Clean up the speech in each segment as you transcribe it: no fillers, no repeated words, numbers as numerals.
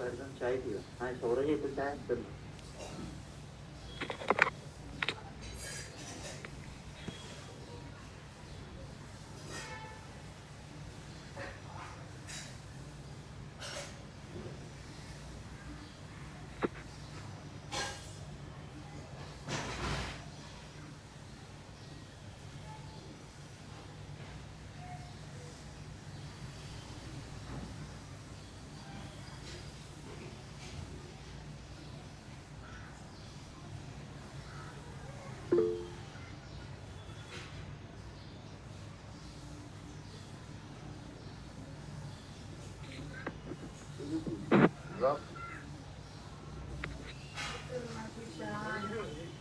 एकदम चाय पियो. हा सौरज येतो चाय कर. ड्रॉप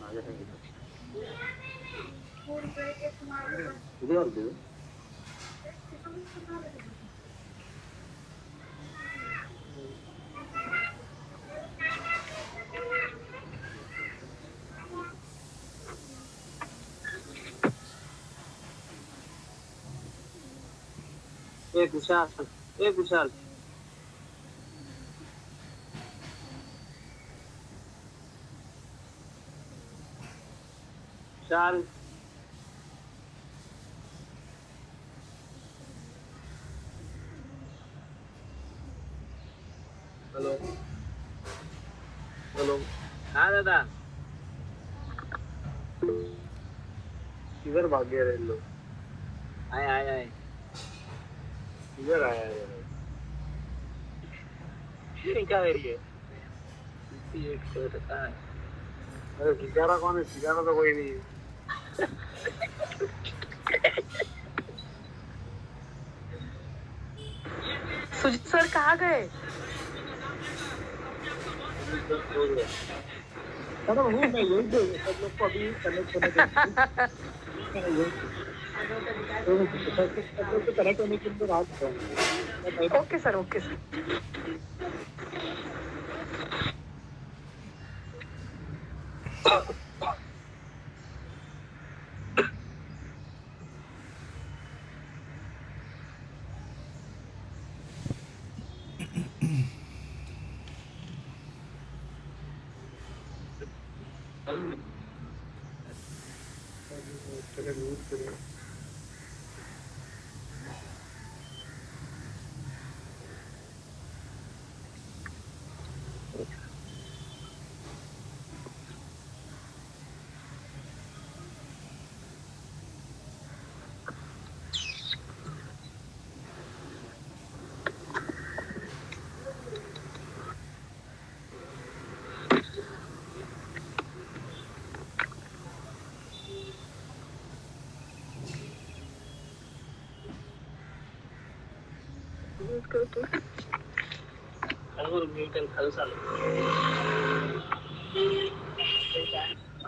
माझ्या सांगितलं किती वाजले? ए विशाल, ए विशाल, विशाल, हेलो हेलो. हाँ दादा, किधर भाग गए रे लोग? आए आए आए. किधर आया है? क्या हो रही है? 58 को रखा है. अरे सिगारा कौन है? सिगारा तो कोई नहीं है. सुजीत सर कहाँ गए? अरे हूँ मैं यही पे सब लोग को अभी कनेक्ट होने के लिए सब लोग को कनेक्ट होने के लिए रात है. Okay sir, okay sir.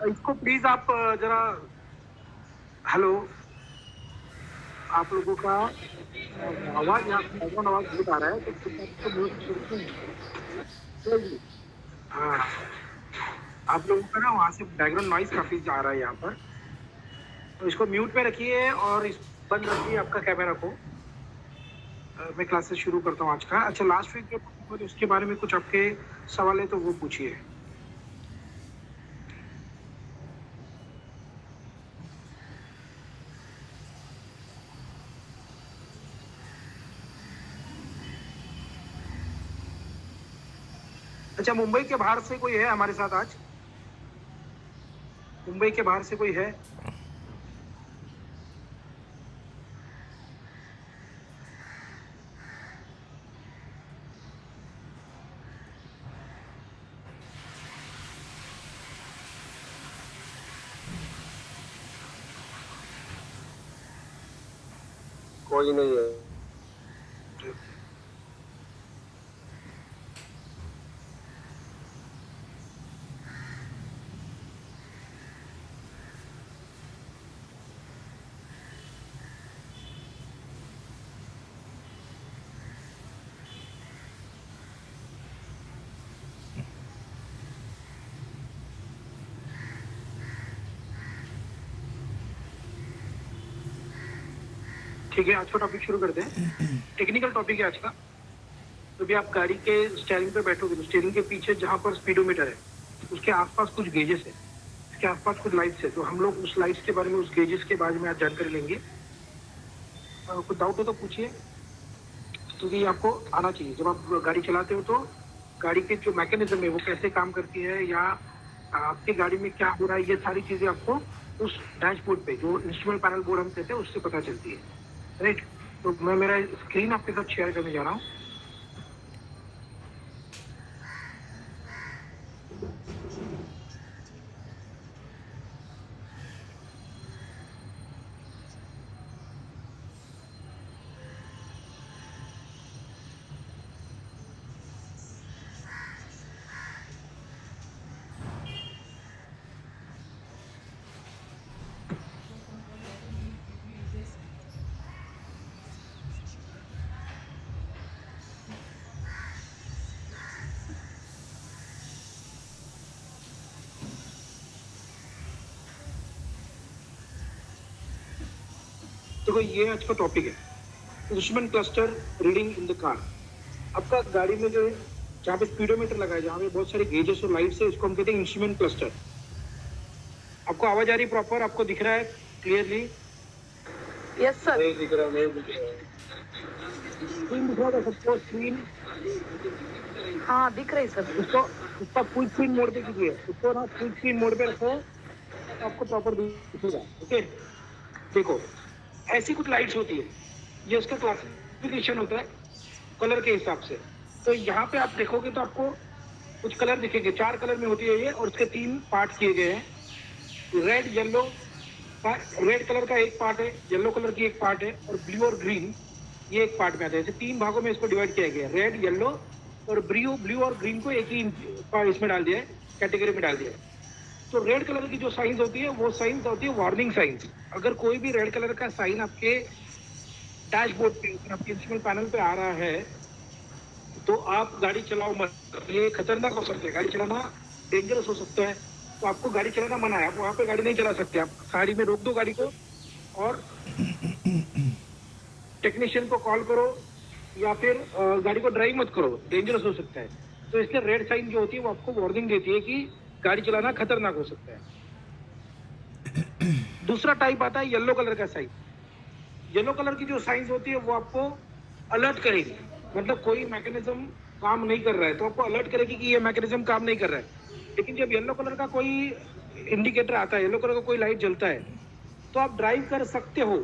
इसको प्लीज आप जरा हेलो आप लोगों का आवाज यहाँ बैकग्राउंड आवाज बहुत आ रहा है तो इसको म्यूट करते. हाँ आप लोगों का ना वहाँ से बैकग्राउंड नॉइज काफी आ रहा है यहाँ पर, तो इसको म्यूट पे रखिए और इस बंद रखिए आपका कैमरा को. मैं क्लासेस शुरू करता हूँ आज का. अच्छा लास्ट वीक जो उसके बारे में कुछ आपके सवाल है तो वो पूछिए. अच्छा मुंबई के बाहर से कोई है हमारे साथ आज? मुंबई के बाहर से कोई है? कोई नहीं है. ठीक है, आज का टॉपिक शुरू करते हैं। टेक्निकल टॉपिक है आज का। तो भी आप गाड़ी के स्टीयरिंग पे बैठोगे तो स्टीयरिंग के पीछे जहाँ पर स्पीडोमीटर है उसके आसपास कुछ गेजेस है, उसके आसपास कुछ लाइट्स है। तो हम लोग उस लाइट्स के बारे में, उस गेजेस के बारे में आज जानकारी लेंगे। कुछ डाउट हो तो पूछिए, क्योंकि आपको आना चाहिए। जब आप गाड़ी चलाते हो तो गाड़ी के जो मैकेनिज्म है वो कैसे काम करती है, या आपकी गाड़ी में क्या हो रहा है, ये सारी चीज़ें आपको उस डैशबोर्ड पे, जो इंस्ट्रूमेंट पैनल बोर्ड हम कहते हैं, उससे पता चलती है। राइट, तो मैं मेरा स्क्रीन आपके साथ शेयर करने जा रहा हूँ। देखो, ये आज का टॉपिक है instrument cluster reading in the car. आपका गाड़ी में जो है, जहाँ पे स्पीडोमीटर लगा है, जहाँ पे बहुत सारे गेजेस और लाइट्स है, इसको हम कहते हैं इंस्ट्रूमेंट क्लस्टर। आपको आवाज आ रही प्रॉपर? आपको दिख रहा है क्लियरली? Yes sir. नहीं दिख रहा, नहीं दिख रहा। स्क्रीन दिख रहा है सबको? स्क्रीन हाँ दिख रही सर। उसका फुल स्क्रीन मोड पे कीजिए, उसको ना फुल स्क्रीन मोड पे रखो, आपको प्रॉपर दिखेगा। ओके, देखो ऐसी कुछ लाइट्स होती है, ये उसका क्लासिफिकेशन होता है कलर के हिसाब से। तो यहाँ पे आप देखोगे तो आपको कुछ कलर दिखेंगे, 4 कलर में होती है ये, और उसके 3 पार्ट किए गए हैं। रेड, येलो, रेड कलर का एक पार्ट है, येलो कलर की एक पार्ट है, और ब्लू और ग्रीन ये एक पार्ट में आता है। ऐसे 3 भागों में इसको डिवाइड किया गया है। रेड, येलो और ब्लू और ग्रीन को एक ही इसमें डाल दिया है, कैटेगरी में डाल दिया है। तो रेड कलर की जो साइंस होती है वो साइंस होती है वार्निंग साइंस। अगर कोई भी रेड कलर का साइन आपके डैशबोर्ड पे, आपके इंस्ट्रूमेंट पैनल पे आ रहा है, तो आप गाड़ी चलाओ मत। ये खतरनाक हो सकता है, गाड़ी चलाना डेंजरस हो सकता है। तो आपको गाड़ी चलाना मना है, आप वहाँ पे गाड़ी नहीं चला सकते। आप गाड़ी में रोक दो गाड़ी को और टेक्नीशियन को कॉल करो, या फिर गाड़ी को ड्राइव मत करो, डेंजरस हो सकता है। तो इसलिए रेड साइन जो होती है वो आपको वार्निंग देती है कि गाड़ी चलाना खतरनाक हो सकता है। दूसरा टाइप आता है येलो कलर का साइन। येलो कलर की जो साइंस होती है वो आपको अलर्ट करेगी, मतलब कोई मैकेनिज्म काम नहीं कर रहा है तो आपको अलर्ट करेगी कि ये मैकेनिज्म काम नहीं कर रहा है। लेकिन जब येलो कलर का कोई इंडिकेटर आता है, येलो कलर का कोई लाइट जलता है, तो आप ड्राइव कर सकते हो,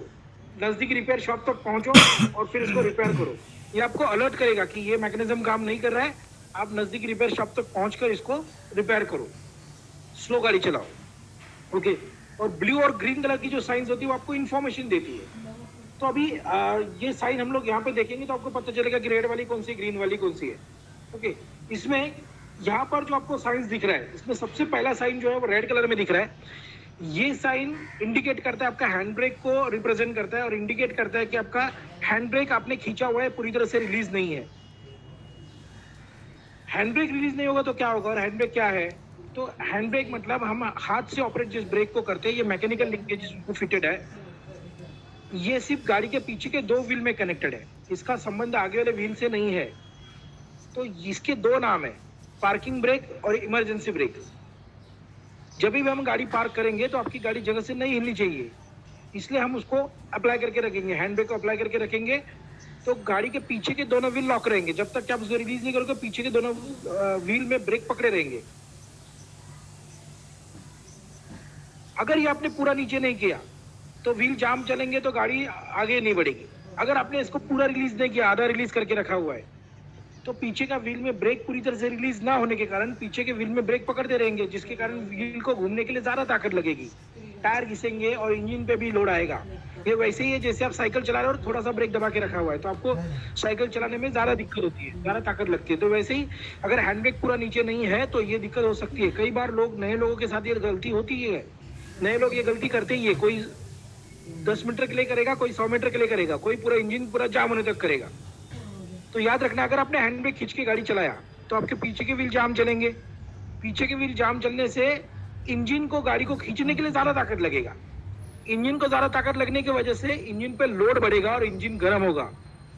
नजदीकी रिपेयर शॉप तक पहुंचो और फिर इसको रिपेयर करो। ये आपको अलर्ट करेगा कि ये मैकेनिज्म काम नहीं कर रहा है, आप नजदीकी रिपेयर शॉप तक पहुंचकर इसको रिपेयर करो, स्लो गाड़ी चलाओ। ओके, और ब्लू और ग्रीन कलर की जो साइंस होती है वो आपको इन्फॉर्मेशन देती है। तो अभी ये साइन हम लोग यहाँ पे देखेंगे तो आपको पता चलेगा कि रेड वाली कौन सी, ग्रीन वाली कौन सी है। ओके, इसमें यहाँ पर जो आपको साइंस दिख रहा है, इसमें सबसे पहला साइन जो है वो रेड कलर में दिख रहा है। ये साइन इंडिकेट करता है, आपका हैंड ब्रेक को रिप्रेजेंट करता है और इंडिकेट करता है कि आपका हैंड ब्रेक आपने खींचा हुआ है, पूरी तरह से रिलीज नहीं है। हैंड ब्रेक रिलीज नहीं होगा तो क्या होगा, और हैंड ब्रेक क्या है? तो हैंड ब्रेक मतलब हम हाथ से ऑपरेट जिस ब्रेक को करते हैं, ये मैकेनिकल लिंकेज इसको फिटेड है। ये सिर्फ गाड़ी के पीछे के 2 व्हील में कनेक्टेड है, इसका संबंध आगे वाले व्हील से नहीं है। तो इसके 2 नाम है, पार्किंग ब्रेक और इमरजेंसी ब्रेक। जब भी हम गाड़ी पार्क करेंगे तो आपकी गाड़ी जगह से नहीं हिलनी चाहिए, इसलिए हम उसको अप्लाई करके रखेंगे, हैंड ब्रेक को अप्लाई करके रखेंगे। तो गाड़ी के पीछे के दोनों व्हील लॉक रहेंगे, जब तक आप उसको रिलीज नहीं करोगे पीछे के दोनों व्हील में ब्रेक पकड़े रहेंगे। अगर ये आपने पूरा नीचे नहीं किया तो व्हील जाम चलेंगे तो गाड़ी आगे नहीं बढ़ेगी। अगर आपने इसको पूरा रिलीज नहीं किया, आधा रिलीज करके रखा हुआ है, तो पीछे का व्हील में ब्रेक पूरी तरह से रिलीज ना होने के कारण पीछे के व्हील में ब्रेक पकड़ते रहेंगे, जिसके कारण व्हील को घूमने के लिए ज्यादा ताकत लगेगी, टायर घिसेंगे और इंजन पे भी लोड आएगा। ये वैसे ही है जैसे आप साइकिल चला रहे हो और थोड़ा सा ब्रेक दबा के रखा हुआ है, तो आपको साइकिल चलाने में ज्यादा दिक्कत होती है, ज्यादा ताकत लगती है। तो वैसे ही अगर हैंड ब्रेक पूरा नीचे नहीं है तो ये दिक्कत हो सकती है। कई बार नए लोगों के साथ ये गलती होती है, नए लोग ये गलती करते ही है। कोई 10 मीटर के लिए करेगा, कोई 100 मीटर के लिए करेगा, कोई पूरा इंजन पूरा जाम होने तक करेगा। तो याद रखना, अगर आपने हैंड ब्रेक खींच के गाड़ी चलाया तो आपके पीछे के व्हील जाम चलेंगे। पीछे के व्हील जाम चलने से इंजन को, गाड़ी को खींचने के लिए ज्यादा ताकत लगेगा, इंजन को ज़्यादा ताकत लगने की वजह से इंजन पे लोड बढ़ेगा और इंजन गर्म होगा।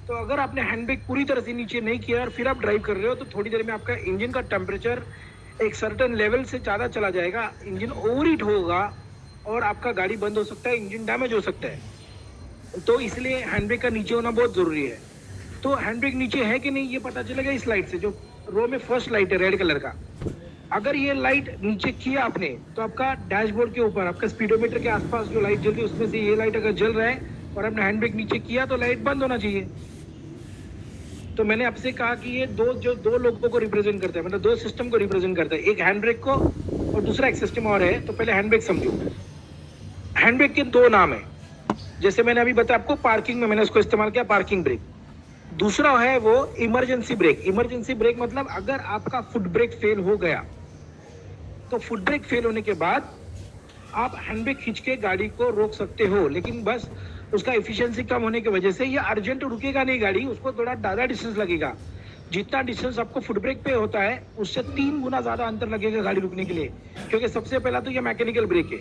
तो अगर आपने हैंड ब्रेक पूरी तरह से नीचे नहीं किया और फिर आप ड्राइव कर रहे हो तो थोड़ी देर में आपका इंजन का टेम्परेचर एक सर्टेन लेवल से ज़्यादा चला जाएगा, इंजन ओवरहीट होगा और आपका गाड़ी बंद हो सकता है, इंजन डैमेज हो सकता है। तो इसलिए हैंड ब्रेक का नीचे होना बहुत ज़रूरी है। तो हैंड ब्रेक नीचे है कि नहीं ये पता चलेगा इस लाइट से, जो रो में फर्स्ट लाइट है रेड कलर का। अगर ये लाइट नीचे किया आपने तो आपका डैशबोर्ड के ऊपर आपका स्पीडोमीटर के आसपास जो लाइट जल रही है उसमें से ये लाइट अगर जल रहा है और आपने हैंड ब्रेक नीचे किया तो लाइट बंद होना चाहिए। तो मैंने आपसे कहा कि ये दो लोगों को रिप्रेजेंट करता है, मतलब दो सिस्टम को रिप्रेजेंट करता है, एक हैंड ब्रेक को और दूसरा एक सिस्टम और है। तो पहले हैंड ब्रेक समझो। हैंड ब्रेक के दो नाम है, जैसे मैंने अभी बताया आपको, पार्किंग में मैंने उसको इस्तेमाल किया, पार्किंग ब्रेक। दूसरा है वो इमरजेंसी ब्रेक। इमरजेंसी ब्रेक मतलब अगर आपका फुट ब्रेक फेल हो गया तो फुट ब्रेक फेल होने के बाद आप हैंड ब्रेक खींच के गाड़ी को रोक सकते हो, लेकिन बस उसका एफिशिएंसी कम होने की वजह से ये अर्जेंट रुकेगा नहीं गाड़ी, उसको थोड़ा ज़्यादा डिस्टेंस लगेगा। जितना डिस्टेंस आपको फुट ब्रेक पे होता है उससे 3 गुना ज़्यादा अंतर लगेगा गाड़ी रुकने के लिए, क्योंकि सबसे पहला तो ये मैकेनिकल ब्रेक है।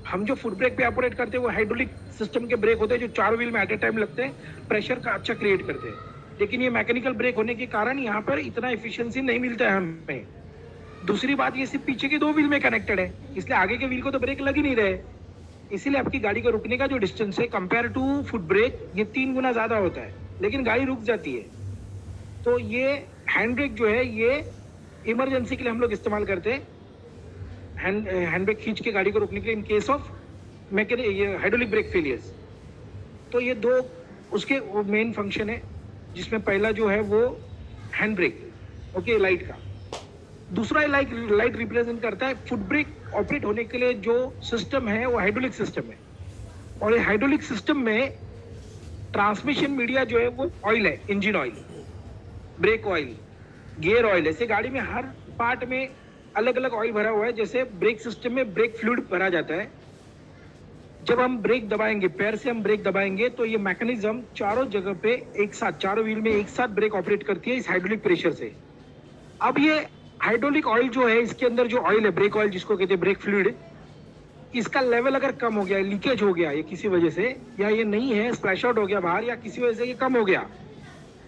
हम जो फुट ब्रेक पे ऑपरेट करते हैं वो हाइड्रोलिक सिस्टम के ब्रेक होते हैं जो 4 व्हील में एट ए टाइम लगते हैं, प्रेशर का अच्छा क्रिएट करते हैं। लेकिन ये मैकेनिकल ब्रेक होने के कारण यहाँ पर इतना एफिशिएंसी नहीं मिलता है हमें। दूसरी बात, ये सिर्फ पीछे के 2 व्हील में कनेक्टेड है, इसलिए आगे के व्हील को तो ब्रेक लग ही नहीं रहे। इसीलिए आपकी गाड़ी को रुकने का जो डिस्टेंस है कंपेयर टू फुट ब्रेक ये 3 गुना ज़्यादा होता है, लेकिन गाड़ी रुक जाती है। तो ये हैंड ब्रेक जो है ये इमरजेंसी के लिए हम लोग इस्तेमाल करते हैं, हैंड ब्रेक खींच के गाड़ी को रोकने के लिए इन केस ऑफ ये हाइड्रोलिक ब्रेक फेलियर्स। तो ये दो उसके मेन फंक्शन है, जिसमें पहला जो है वो हैंड ब्रेक, ओके, लाइट का। दूसरा लाइट रिप्रेजेंट करता है फुट ब्रेक ऑपरेट होने के लिए जो सिस्टम है वो हाइड्रोलिक सिस्टम है, और ये हाइड्रोलिक सिस्टम में ट्रांसमिशन मीडिया जो है वो ऑयल है, engine oil, brake oil, gear oil. ऐसे गाड़ी में हर पार्ट में अलग अलग ऑयल भरा हुआ है। जैसे ब्रेक सिस्टम में ब्रेक फ्लूइड भरा जाता है, जब हम ब्रेक दबाएंगे, पैर से हम ब्रेक दबाएंगे तो ये मैकेनिज्म चारों जगह पे एक साथ, चारों व्हील में एक साथ ब्रेक ऑपरेट करती है इस हाइड्रोलिक प्रेशर से। अब ये हाइड्रोलिक ऑयल जो है, इसके अंदर जो ऑयल है, ब्रेक ऑयल जिसको कहते हैं ब्रेक फ्लूइड, इसका लेवल अगर कम हो गया, लीकेज हो गया ये किसी वजह से, या ये नहीं है, स्प्लैश आउट हो गया बाहर, या किसी वजह से ये कम हो गया,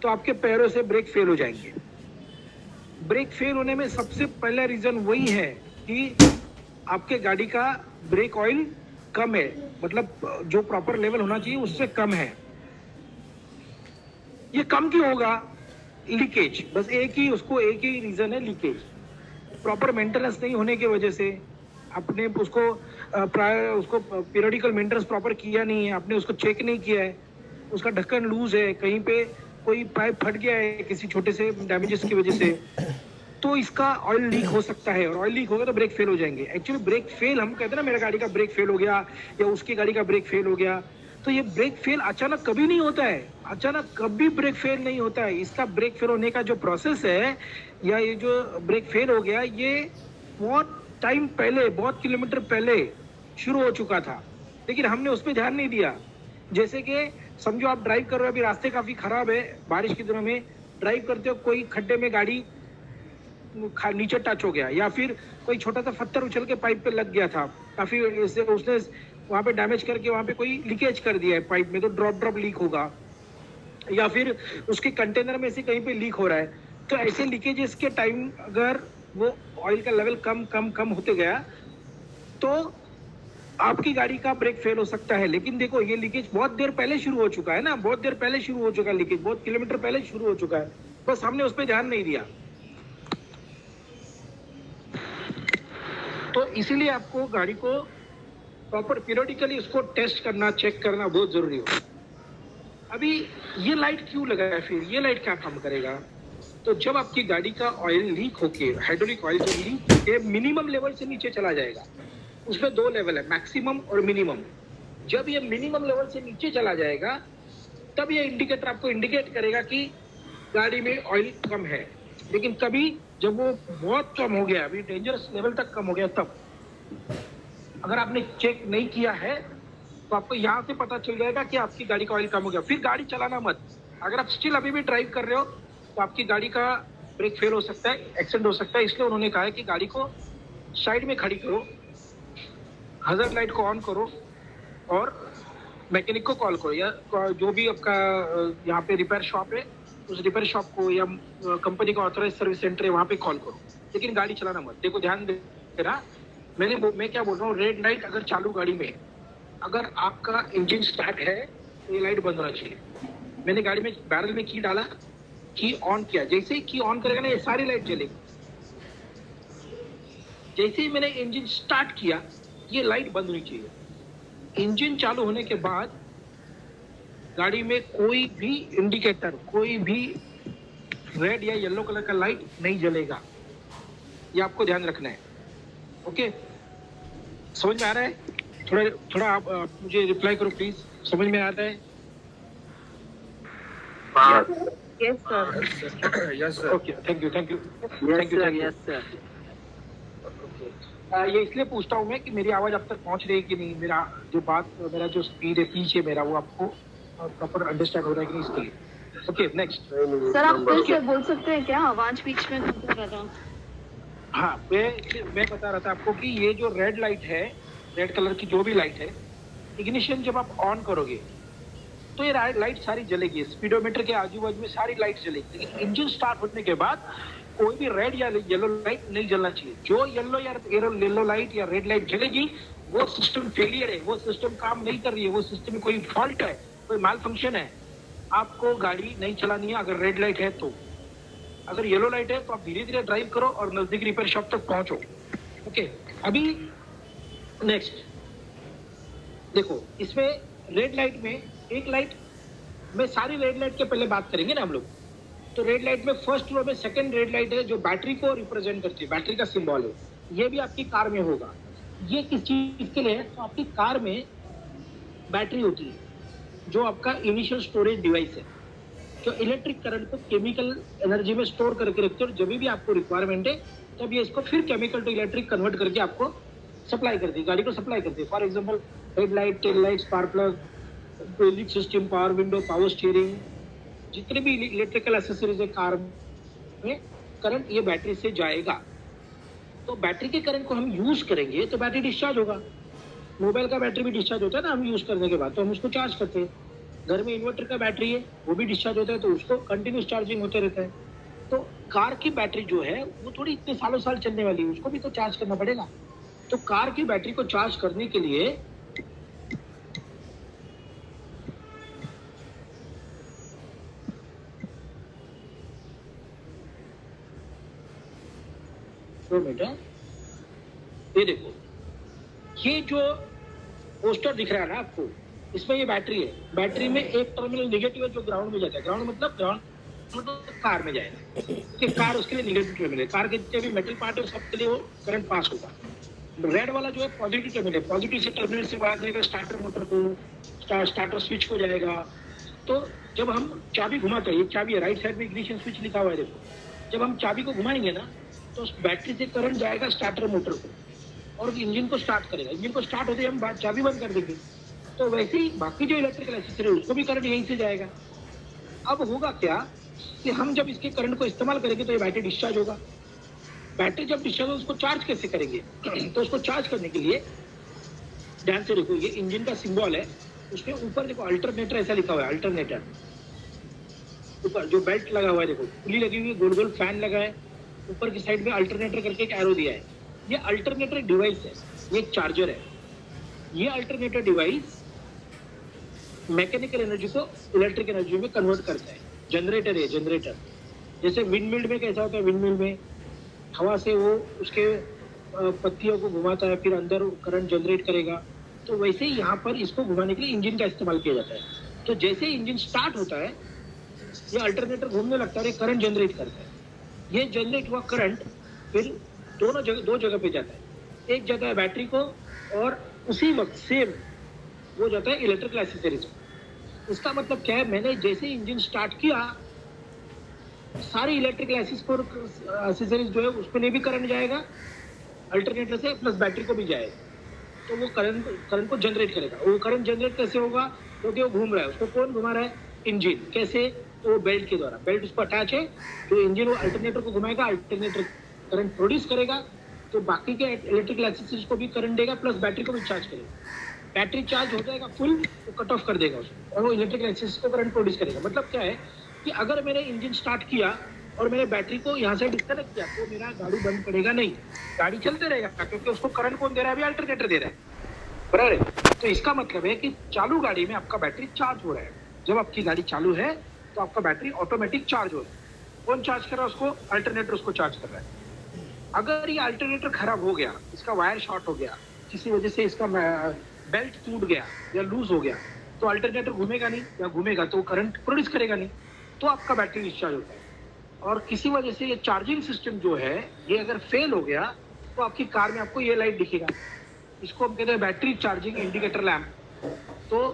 तो आपके पैरों से ब्रेक फेल हो जाएंगे। ब्रेक फेल होने में सबसे पहला रीजन वही है कि आपके गाड़ी का ब्रेक ऑयल कम है, मतलब जो प्रॉपर लेवल होना चाहिए उससे कम है। ये कम क्यों होगा? लीकेज, बस एक ही रीजन है, लीकेज। प्रॉपर मेंटेनेंस नहीं होने की वजह से, आपने उसको पीरियडिकल मेंटेनेंस प्रॉपर किया नहीं है, आपने उसको चेक नहीं किया है, उसका ढक्कन लूज है, कहीं पे कोई पाइप फट गया है किसी छोटे से डैमेजेस की वजह से, तो इसका ऑयल लीक हो सकता है, और ऑयल लीक होगा तो ब्रेक फेल हो जाएंगे। एक्चुअली ब्रेक फेल हम कहते हैं ना, मेरा गाड़ी का ब्रेक फेल हो गया या उसकी गाड़ी का ब्रेक फेल हो गया, तो ये ब्रेक फेल अचानक कभी नहीं होता है, अचानक कभी ब्रेक फेल नहीं होता है। इसका ब्रेक फेल होने का जो प्रोसेस है, या ये जो ब्रेक फेल हो गया, ये बहुत टाइम पहले, बहुत किलोमीटर पहले शुरू हो चुका था, लेकिन हमने उस पर ध्यान नहीं दिया। जैसे कि समझो आप ड्राइव कर रहे हो, अभी रास्ते काफ़ी ख़राब है, बारिश के दिनों में ड्राइव करते हो, कोई खड्डे में गाड़ी नीचे टच हो गया, या फिर कोई छोटा सा पत्थर उछल के पाइप पे लग गया था, काफ़ी उसने वहाँ पे डैमेज करके वहाँ पे कोई लीकेज कर दिया है पाइप में, तो ड्रॉप लीक होगा, या फिर उसके कंटेनर में से कहीं पे लीक हो रहा है। तो ऐसे लीकेजेस के टाइम अगर वो ऑयल का लेवल कम होते गया तो आपकी गाड़ी का ब्रेक फेल हो सकता है। लेकिन देखो, ये लीकेज बहुत देर पहले शुरू हो चुका है ना, बहुत देर पहले शुरू हो चुका है लीकेज, बहुत किलोमीटर पहले शुरू हो चुका है, बस हमने उस पर ध्यान नहीं दिया। तो इसीलिए आपको गाड़ी को प्रॉपर पीरियडिकली उसको टेस्ट करना, चेक करना बहुत जरूरी हो। अभी ये लाइट क्यों लगा है, फिर ये लाइट क्या काम करेगा? तो जब आपकी गाड़ी का ऑयल लीक होके, हाइड्रोलिक ऑयल जब लीक होके मिनिमम लेवल से नीचे चला जाएगा, उसमें 2 लेवल है, मैक्सिमम और मिनिमम। जब ये मिनिमम लेवल से नीचे चला जाएगा तब ये इंडिकेटर आपको इंडिकेट करेगा कि गाड़ी में ऑयल कम है। लेकिन कभी जब वो बहुत कम हो गया, अभी डेंजरस लेवल तक कम हो गया, तब अगर आपने चेक नहीं किया है तो आपको यहाँ से पता चल जाएगा कि आपकी गाड़ी का ऑयल कम हो गया। फिर गाड़ी चलाना मत। अगर आप स्टिल अभी भी ड्राइव कर रहे हो तो आपकी गाड़ी का ब्रेक फेल हो सकता है, एक्सीडेंट हो सकता है। इसलिए उन्होंने कहा है कि गाड़ी को साइड में खड़ी करो, हज़ार्ड लाइट को ऑन करो, और मैकेनिक को कॉल करो, या जो भी आपका यहाँ पे रिपेयर शॉप है उस रिपेयर शॉप को या कंपनी का ऑथराइज सर्विस सेंटर है वहाँ पे कॉल करो, लेकिन गाड़ी चलाना मत। देखो ध्यान देना, मैं क्या बोल रहा हूँ, रेड लाइट अगर चालू गाड़ी में अगर आपका इंजन स्टार्ट है तो ये लाइट बंद होना चाहिए। मैंने गाड़ी में बैरल में की डाला, की ऑन किया, जैसे ही की ऑन करेगा ना ये सारी लाइट जलेगी। जैसे ही मैंने इंजन स्टार्ट किया ये लाइट बंद होनी चाहिए। इंजन चालू होने के बाद गाड़ी में कोई भी इंडिकेटर, कोई भी रेड या येलो कलर का लाइट नहीं जलेगा, ये आपको ध्यान रखना है। ओके, समझ में आ रहा है? थोड़ा आप मुझे रिप्लाई करो प्लीज, समझ में आता है? Yes sir. Yes sir. Okay, thank you yes sir. ये इसलिए पूछता हूँ मैं कि मेरी आवाज आप तक पहुँच रही है कि नहीं, मेरा जो स्पीड है पीच है मेरा, वो आपको प्रॉपर अंडरस्टैंड हो रहा है कि नहीं, इसके लिए। Okay, next. सर आप फिर से बोल सकते हैं क्या, आवाज बीच में कट रहा था। हाँ, मैं बता रहा था आपको कि ये जो रेड लाइट है, रेड कलर की जो भी लाइट है, इग्निशन जब आप ऑन करोगे तो ये लाइट सारी जलेगी, स्पीडोमीटर के आजू बाजू में सारी लाइट जलेगी। लेकिन इंजन स्टार्ट होने के बाद कोई भी रेड या येलो लाइट नहीं जलना चाहिए। जो येलो लाइट या रेड लाइट जलेगी वो सिस्टम फेलियर है, वो सिस्टम काम नहीं कर रही है, वो सिस्टम में कोई फॉल्ट है, कोई माल फंक्शन है। आपको गाड़ी नहीं चलानी है अगर रेड लाइट है तो। अगर येलो लाइट है तो आप धीरे धीरे ड्राइव करो और नजदीक रिपेयर शॉप तक पहुंचो। ओके, अभी नेक्स्ट देखो, इसमें रेड लाइट में एक लाइट में, सारी रेड लाइट के पहले बात करेंगे ना हम लोग। तो रेड लाइट में फर्स्ट रो में सेकंड रेड लाइट है जो बैटरी को रिप्रेजेंट करती है, बैटरी का सिंबल है। ये भी आपकी कार में होगा। ये किस चीज के लिए है? तो आपकी कार में बैटरी होती है जो आपका इनिशियल स्टोरेज डिवाइस है, जो इलेक्ट्रिक करंट को केमिकल एनर्जी में स्टोर करके रखते हैं, और जब भी आपको रिक्वायरमेंट है तब ये इसको फिर केमिकल टू इलेक्ट्रिक कन्वर्ट करके आपको सप्लाई करती है, गाड़ी को सप्लाई करती है। For example headlight, tail light, spark plug, music system, power window, power steering, जितने भी इलेक्ट्रिकल एसेसरीज है कार में, करंट ये बैटरी से जाएगा। तो बैटरी के करंट को हम यूज करेंगे तो बैटरी डिस्चार्ज होगा। मोबाइल का बैटरी भी डिस्चार्ज होता है ना हम यूज करने के बाद, तो हम उसको चार्ज करते हैं। घर में इन्वर्टर का बैटरी है वो भी डिस्चार्ज होता है, तो उसको कंटिन्यूस चार्जिंग होते रहता है। तो कार की बैटरी जो है वो थोड़ी इतने सालों साल चलने वाली है, उसको भी तो चार्ज करना पड़ेगा। तो कार की बैटरी को चार्ज करने के लिए ये देखो, ये जो पोस्टर दिख रहा है ना आपको, इसमें ये बैटरी है। बैटरी में एक टर्मिनल नेगेटिव है जो ग्राउंड में जाता है। ग्राउंड मतलब कार में जाएगा, कि कार उसके लिए नेगेटिव टर्मिनल है। कार के जितने भी मेटल पार्ट है सबके लिए वो करंट पास होगा। रेड वाला जो है पॉजिटिव टर्मिनल है, पॉजिटिव से टर्मिनल से बाहर जाएगा स्टार्टर मोटर को, स्टार्टर स्विच को जाएगा। तो जब हम चाबी घुमाते हैं, ये चाबी है, राइट साइड में इग्निशन स्विच लिखा हुआ है देखो, जब हम चाबी को घुमाएंगे ना तो बैटरी से करंट जाएगा स्टार्टर मोटर को और इंजन को स्टार्ट करेगा। इंजन को स्टार्ट होते हम चाबी बंद कर देंगे, तो वैसे ही बाकी जो इलेक्ट्रिकल एसेसरी है उसको भी करंट यहीं से जाएगा। अब होगा क्या कि हम जब इसके करंट को इस्तेमाल करेंगे तो ये बैटरी डिस्चार्ज होगा। बैटरी जब डिस्चार्ज होगा उसको चार्ज कैसे करेंगे? तो उसको चार्ज करने के लिए ध्यान से देखो, ये इंजन का सिंबल है, उसके ऊपर देखो अल्टरनेटर ऐसा लिखा हुआ है। अल्टरनेटर ऊपर जो बेल्ट लगा हुआ है देखो, पुली लगी हुई है, गोल गोल फैन लगा है, ऊपर की साइड में अल्टरनेटर करके एक एरो दिया है। ये अल्टरनेटर डिवाइस है, ये एक चार्जर है। ये अल्टरनेटर डिवाइस मैकेनिकल एनर्जी को इलेक्ट्रिक एनर्जी में कन्वर्ट करता है। जनरेटर है, जनरेटर। जैसे विंड मिल में कैसा होता है, विंड मिल में हवा से वो उसके पत्तियों को घुमाता है, फिर अंदर करंट जनरेट करेगा। तो वैसे ही यहाँ पर इसको घुमाने के लिए इंजन का इस्तेमाल किया जाता है। तो जैसे ही इंजन स्टार्ट होता है ये अल्टरनेटर घूमने लगता है, करंट जनरेट करता है। ये जनरेट हुआ करंट फिर दो जगह पे जाता है। एक जाता है बैटरी को और उसी वक्त सेम वो जाता है इलेक्ट्रिकल एसेसरीज को। इसका मतलब क्या है, मैंने जैसे इंजन स्टार्ट किया सारी इलेक्ट्रिकल एसेसरीज जो है उसमें भी करंट जाएगा अल्टरनेटर से, प्लस बैटरी को भी जाएगा। तो वो करंट को जनरेट करेगा। वो करंट जनरेट कैसे होगा? क्योंकि वो घूम रहा है, उसको कौन घुमा रहा है? इंजन। कैसे? तो वो बेल्ट के द्वारा, बेल्ट उसको अटैच है, तो इंजन वो अल्टरनेटर को घुमाएगा, अल्टरनेटर करंट प्रोड्यूस करेगा, तो बाकी के इलेक्ट्रिकल एसेसरीज को भी करंट देगा, प्लस बैटरी को भी चार्ज करेगा। बैटरी चार्ज हो जाएगा फुल, वो कट ऑफ कर देगा उसको और वो इलेक्ट्रिकल एक्सिस को करंट प्रोड्यूस करेगा। मतलब क्या है कि अगर मैंने इंजन स्टार्ट किया और मैंने बैटरी को यहाँ से डिस्कनेक्ट किया तो मेरा गाड़ी बंद पड़ेगा नहीं, गाड़ी चलते रहेगा, क्योंकि उसको करंट कौन दे रहा है? अभी अल्टरनेटर दे रहा है, बराबर है। तो इसका मतलब है कि चालू गाड़ी में आपका बैटरी चार्ज हो रहा है। जब आपकी गाड़ी चालू है तो आपका बैटरी ऑटोमेटिक चार्ज हो रहा है। कौन चार्ज कर रहा है उसको? अल्टरनेटर उसको चार्ज कर रहा है। अगर ये अल्टरनेटर खराब हो गया, इसका वायर शॉर्ट हो गया, किसी वजह से इसका बेल्ट टूट गया या लूज हो गया, तो अल्टरनेटर घूमेगा नहीं, या घूमेगा तो करंट प्रोड्यूस करेगा नहीं, तो आपका बैटरी डिस्चार्ज होता है। और किसी वजह से ये चार्जिंग सिस्टम जो है ये अगर फेल हो गया तो आपकी कार में आपको ये लाइट दिखेगा, इसको हम कहते हैं बैटरी चार्जिंग इंडिकेटर लैम्प। तो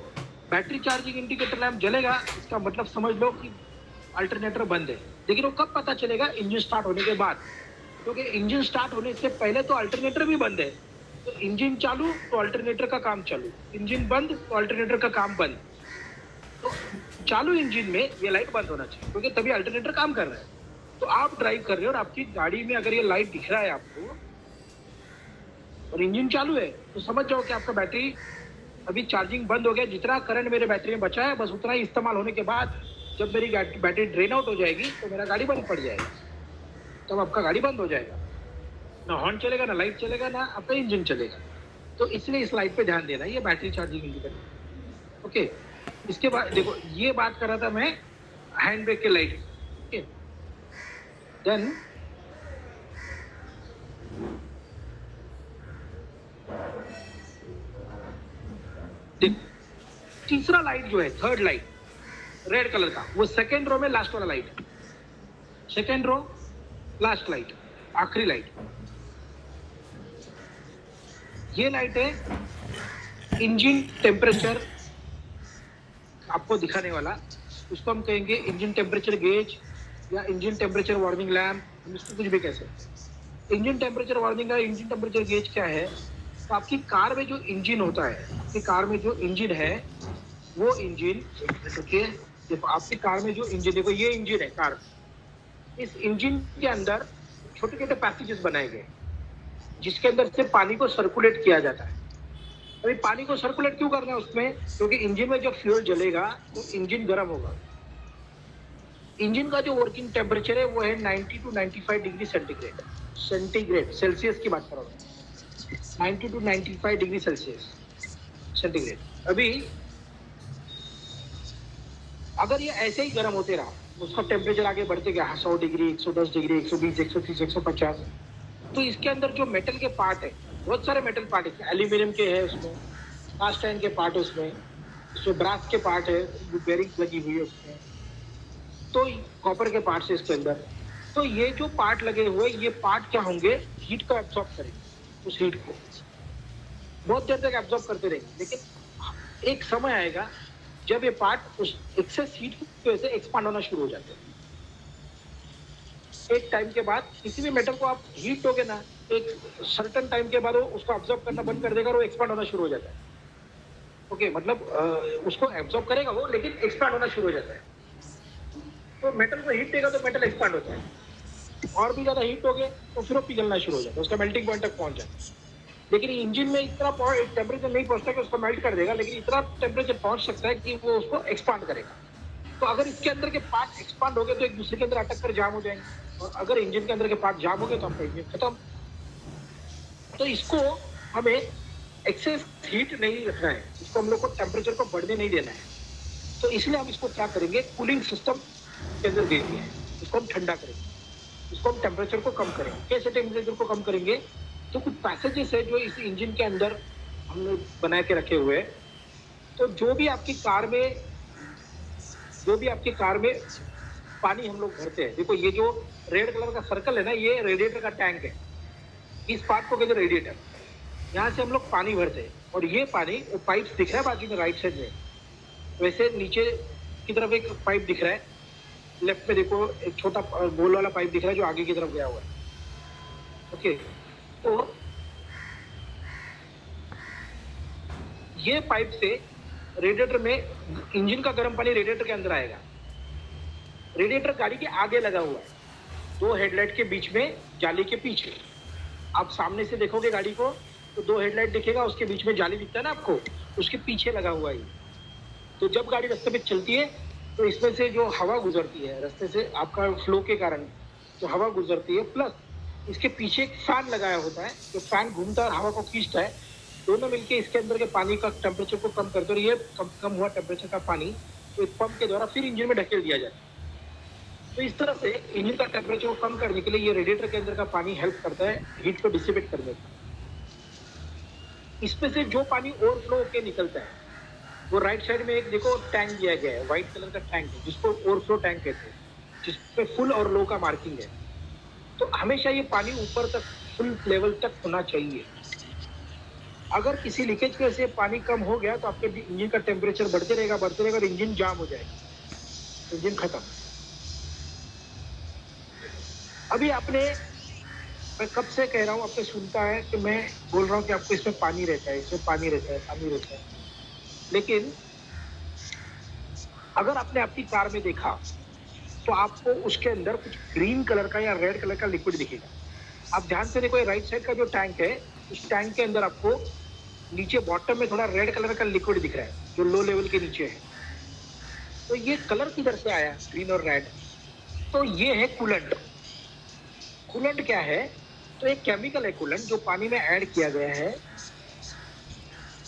बैटरी चार्जिंग इंडिकेटर लैम्प जलेगा, इसका मतलब समझ लो कि अल्टरनेटर बंद है। लेकिन वो कब पता चलेगा? इंजन स्टार्ट होने के बाद, क्योंकि इंजन स्टार्ट होने से पहले तो अल्टरनेटर भी बंद है। तो इंजन चालू तो अल्टरनेटर का काम चालू, इंजन बंद तो अल्टरनेटर का काम बंद। तो चालू इंजन में ये लाइट बंद होना चाहिए, क्योंकि तभी अल्टरनेटर काम कर रहा है। तो आप ड्राइव कर रहे हो और आपकी गाड़ी में अगर ये लाइट दिख रहा है आपको और इंजन चालू है, तो समझ जाओ कि आपका बैटरी अभी चार्जिंग बंद हो गया। जितना करंट मेरे बैटरी में बचा है बस उतना ही इस्तेमाल होने के बाद जब मेरी बैटरी ड्रेन आउट हो जाएगी तो मेरा गाड़ी बंद पड़ जाएगा, तब आपका गाड़ी बंद हो जाएगा। ना हॉर्न चलेगा, ना लाइट चलेगा, ना आपका इंजन चलेगा। तो इसलिए इस लाइट पे ध्यान देना, ये बैटरी चार्जिंग इंडिकेटर। ओके, इसके बाद देखो ये बात कर रहा था मैं हैंड ब्रेक के लाइट। ओके, देन तीसरा लाइट जो है, थर्ड लाइट रेड कलर का, वो सेकेंड रो में लास्ट वाला light, second row last light, आखिरी लाइट। ये लाइट है इंजन टेम्परेचर आपको दिखाने वाला, उसको हम कहेंगे इंजन टेम्परेचर गेज या इंजन टेम्परेचर वार्निंग लैम्प, हम इसको कुछ भी कह सकते। इंजन टेम्परेचर वार्निंग या इंजन टेम्परेचर गेज क्या है? तो आपकी कार में जो इंजन होता है, आपकी कार में जो इंजन है वो इंजन, देखिए देखो आपकी कार में जो इंजन, देखो ये इंजन है कार, इस इंजन के अंदर छोटे छोटे पैसेजेस बनाए गए जिसके अंदर से पानी को सर्कुलेट किया जाता है। अभी पानी को सर्कुलेट क्यों करना है उसमें? क्योंकि इंजन में जब फ्यूल जलेगा तो इंजन गर्म होगा। इंजन का जो वर्किंग टेम्परेचर है वो है 90 to 95 डिग्री सेंटीग्रेड, सेल्सियस की बात कर रहा हूँ, 90 to 95 डिग्री सेल्सियस सेंटीग्रेड। अभी अगर ये ऐसे ही गर्म होते रहा, उसका टेम्परेचर आगे बढ़ते गया 100 डिग्री, 110 डिग्री, 120, 130, 150, तो इसके अंदर जो मेटल के पार्ट है, बहुत सारे मेटल पार्ट है, एल्यूमिनियम के है उसमें, कास्ट आयरन के पार्ट है उसमें ब्रास के पार्ट है, बेरिंग लगी हुई है उसमें, तो कॉपर के पार्ट है इसके अंदर। तो ये जो पार्ट लगे हुए, ये पार्ट क्या होंगे? हीट को एब्जॉर्ब करेंगे, उस हीट को बहुत देर तक एब्जॉर्ब करते रहेंगे। लेकिन एक समय आएगा जब ये पार्ट उस एक्सेस हीट की वजह से एक्सपांड होना शुरू हो जाते हैं। एक टाइम के बाद किसी भी मेटल को आप हीट दोगे ना, एक सर्टेन टाइम के बाद वो उसको एब्जॉर्ब करना बंद कर देगा और वो एक्सपांड होना शुरू हो जाता है। ओके, मतलब उसको एब्जॉर्ब करेगा वो, लेकिन एक्सपांड होना शुरू हो जाता है। तो मेटल को हीट देगा तो मेटल एक्सपांड होता है, और भी ज्यादा हीट हो गए तो फिर वो पिघलना शुरू हो जाता है, उसका मेल्टिंग पॉइंट तक पहुंच जाता है। लेकिन इंजन में इतना टेम्परेचर नहीं पहुंचता कि उसको मेल्ट कर देगा, लेकिन इतना टेम्परेचर पहुंच सकता है कि वो उसको एक्सपांड करेगा। तो अगर इसके अंदर के पार्ट एक्सपांड हो गए तो एक दूसरे के अंदर अटक कर जाम हो जाएंगे, और अगर इंजन के अंदर के पार्ट जाम हो गए तो आपका इंजन खत्म। तो इसको हमें एक्सेस हीट नहीं रखना है, इसको हम लोग को टेम्परेचर को बढ़ने नहीं देना है। तो इसलिए हम इसको क्या करेंगे, कूलिंग सिस्टम के अंदर दे दिए, इसको हम ठंडा करेंगे, इसको हम टेम्परेचर को कम करेंगे। कैसे टेम्परेचर को कम करेंगे? तो कुछ पैसेजेस है जो इस इंजन के अंदर हमने बना के रखे हुए हैं। तो जो भी आपकी कार में पानी हम लोग भरते हैं, देखो ये जो रेड कलर का सर्कल है ना, ये रेडिएटर का टैंक है, इस पार्ट को कहते हैं रेडिएटर। यहाँ से हम लोग पानी भरते हैं, और ये पानी, वो पाइप दिख रहा है बाजू में राइट साइड में, वैसे नीचे की तरफ एक पाइप दिख रहा है, लेफ्ट में देखो एक छोटा गोल वाला पाइप दिख रहा है जो आगे की तरफ गया हुआ है। ओके, तो ये पाइप से रेडिएटर में इंजन का गर्म पानी रेडिएटर के अंदर आएगा। रेडिएटर गाड़ी के आगे लगा हुआ है, दो हेडलाइट के बीच में, जाली के पीछे। आप सामने से देखोगे गाड़ी को तो 2 हेडलाइट दिखेगा, उसके बीच में जाली दिखता है ना आपको, उसके पीछे लगा हुआ है। तो जब गाड़ी रास्ते पे चलती है तो इसमें से जो हवा गुजरती है रास्ते से, आपका फ्लो के कारण जो हवा गुजरती है, प्लस इसके पीछे एक फैन लगाया होता है, जो फैन घूमता है और हवा को खींचता है, दोनों मिलके इसके अंदर के पानी का टेम्परेचर को कम करते हैं। और ये कम हुआ टेम्परेचर का पानी तो एक पंप के द्वारा फिर इंजन में ढकेल दिया जाता है। तो इस तरह से इंजन का टेम्परेचर को कम करने के लिए ये रेडिएटर के अंदर का पानी हेल्प करता है हीट को डिसिपेट करने का। इसमें से जो पानी ओवरफ्लो होकर निकलता है वो राइट साइड में एक देखो टैंक दिया गया है, व्हाइट कलर का टैंक है, जिसको ओवरफ्लो टैंक कहते हैं, जिसपे फुल और लो का मार्किंग है। तो हमेशा ये पानी ऊपर तक फुल लेवल तक होना चाहिए। अगर किसी लीकेज की वजह से पानी कम हो गया तो आपके इंजन का टेम्परेचर बढ़ते रहेगा और इंजन जाम हो जाएगा, इंजन खत्म। अभी मैं कब से कह रहा हूँ, आपने सुनता है कि मैं बोल रहा हूँ कि आपको इसमें पानी रहता है, इसमें पानी रहता है, पानी रहता है। लेकिन अगर आपने अपनी कार में देखा तो आपको उसके अंदर कुछ ग्रीन कलर का या रेड कलर का लिक्विड दिखेगा। आप ध्यान से देखो, राइट साइड का जो टैंक है, उस टैंक के अंदर आपको नीचे बॉटम में थोड़ा रेड कलर का लिक्विड दिख रहा है, जो लो लेवल के नीचे है। तो ये कलर किधर से आया, ग्रीन और रेड? तो ये है कूलेंट। कूलेंट क्या है? तो एक केमिकल है कूलेंट, जो पानी में ऐड किया गया है,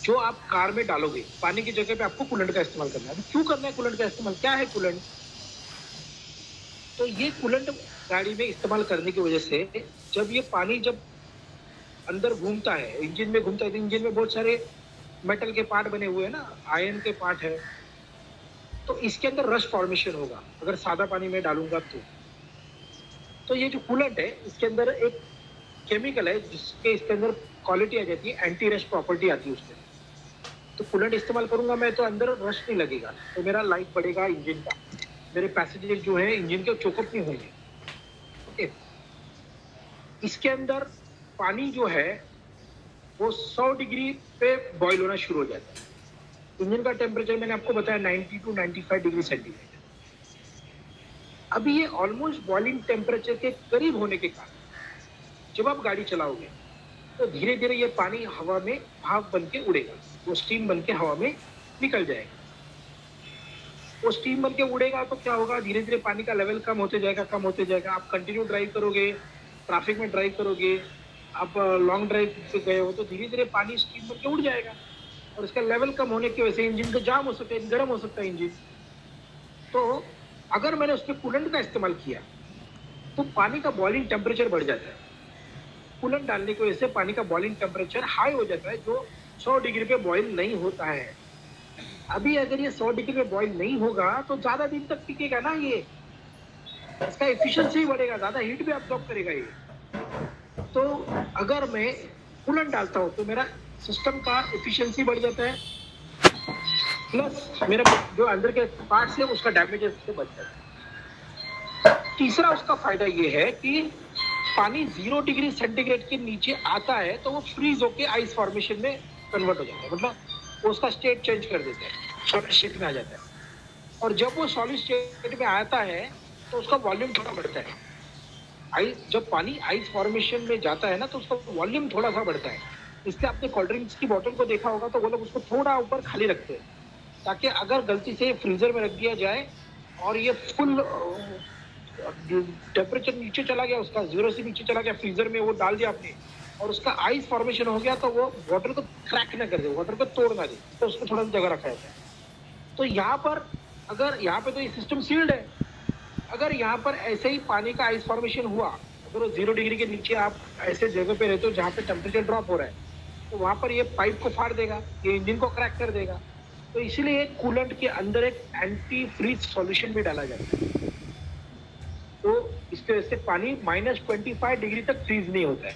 जो आप कार में डालोगे। पानी की जगह पे आपको कूलेंट का इस्तेमाल करना है। क्यों करना है कूलेंट का इस्तेमाल? क्या है कूलेंट? तो ये कूलेंट गाड़ी में इस्तेमाल करने की वजह से जब ये पानी जब अंदर घूमता है, इंजन में घूमता है, तो इंजन में बहुत सारे मेटल के पार्ट बने हुए हैं ना, आयरन के पार्ट है, तो इसके अंदर रस्ट फॉर्मेशन होगा अगर सादा पानी में डालूंगा तो ये जो कूलेंट है, इसके अंदर एक केमिकल है जिसके इसके अंदर क्वालिटी आ जाती है, एंटी रस्ट प्रॉपर्टी आती है उसमें। तो कूलेंट इस्तेमाल करूंगा मैं तो अंदर रस्ट नहीं लगेगा, तो मेरा लाइफ बढ़ेगा इंजन का, मेरे पैसेंजर जो है इंजन के चोकअप नहीं होंगे। ओके, इसके अंदर पानी जो है वो 100 डिग्री पे बॉईल होना शुरू हो जाता है। इंजन का टेम्परेचर मैंने आपको बताया 90 to 95 डिग्री सेंटीग्रेड। अभी ये ऑलमोस्ट बॉइलिंग टेम्परेचर के करीब होने के कारण जब आप गाड़ी चलाओगे तो धीरे धीरे ये पानी हवा में भाप बन के उड़ेगा, वो स्टीम बन के हवा में निकल जाएगा। वो स्टीम बन के उड़ेगा तो क्या होगा, धीरे धीरे पानी का लेवल कम होते जाएगा, कम होते जाएगा। आप कंटिन्यू ड्राइव करोगे, ट्रैफिक में ड्राइव करोगे, आप लॉन्ग ड्राइव पे गए हो तो धीरे धीरे पानी स्टीम बन के उड़ जाएगा और इसका लेवल कम होने की वजह से इंजन का जाम हो सकता है, गर्म हो सकता है इंजन। तो अगर मैंने उस पर कूलेंट का इस्तेमाल किया तो पानी का बॉइलिंग टेम्परेचर बढ़ जाता है। कूलेंट डालने की वजह से पानी का बॉइलिंग टेम्परेचर हाई हो जाता है, जो 100 डिग्री पे बॉइल नहीं होता है। अभी अगर ये 100 डिग्री पे बॉइल नहीं होगा तो ज्यादा दिन तक टिकेगा ना, ये इसका एफिशिएंसी बढ़ेगा, ज्यादा हीट भी अब्सॉर्ब करेगा ये। तो अगर मैं कूलेंट डालता हूँ तो मेरा सिस्टम का एफिशिएंसी बढ़ जाता है, प्लस मेरा जो अंदर के पार्ट्स है उसका डैमेज से बच जाता है। तीसरा उसका फायदा ये है कि पानी 0 डिग्री सेंटीग्रेड के नीचे आता है तो वो फ्रीज होके आइस फॉर्मेशन में कन्वर्ट हो जाता है, मतलब वो उसका स्टेट चेंज कर देता है, सॉलिड स्टेट में आ जाता है। और जब वो सॉलिड स्टेट में आता है तो उसका वॉल्यूम थोड़ा बढ़ता है। जब पानी आइस फॉर्मेशन में जाता है ना तो उसका वॉल्यूम थोड़ा सा बढ़ता है। इसलिए आपने कोल्ड ड्रिंक्स की बोतल को देखा होगा तो वो लोग उसको थोड़ा ऊपर खाली रखते हैं, ताकि अगर गलती से फ्रीजर में रख दिया जाए और ये फुल टेम्परेचर नीचे चला गया, उसका 0 से नीचे चला गया, फ्रीजर में वो डाल दिया आपने और उसका आइस फॉर्मेशन हो गया, तो वो वाटर को क्रैक ना कर दे, वाटर को तोड़ ना दे, तो उसको थोड़ा सा जगह रखा जाता है। तो यहाँ पर अगर यहाँ पे तो ये सिस्टम सील्ड है, अगर यहाँ पर ऐसे ही पानी का आइस फॉर्मेशन हुआ, अगर वो 0 डिग्री के नीचे आप ऐसे जगह पे रहते हो जहाँ पे टेम्परेचर ड्रॉप हो रहा है, तो वहाँ पर ये पाइप को फाड़ देगा, ये इंजन को क्रैक कर देगा। तो इसीलिए कूलेंट के अंदर एक एंटी फ्रीज सॉल्यूशन भी डाला जाता है, तो इसकी वजह से पानी -25 डिग्री तक फ्रीज नहीं होता है।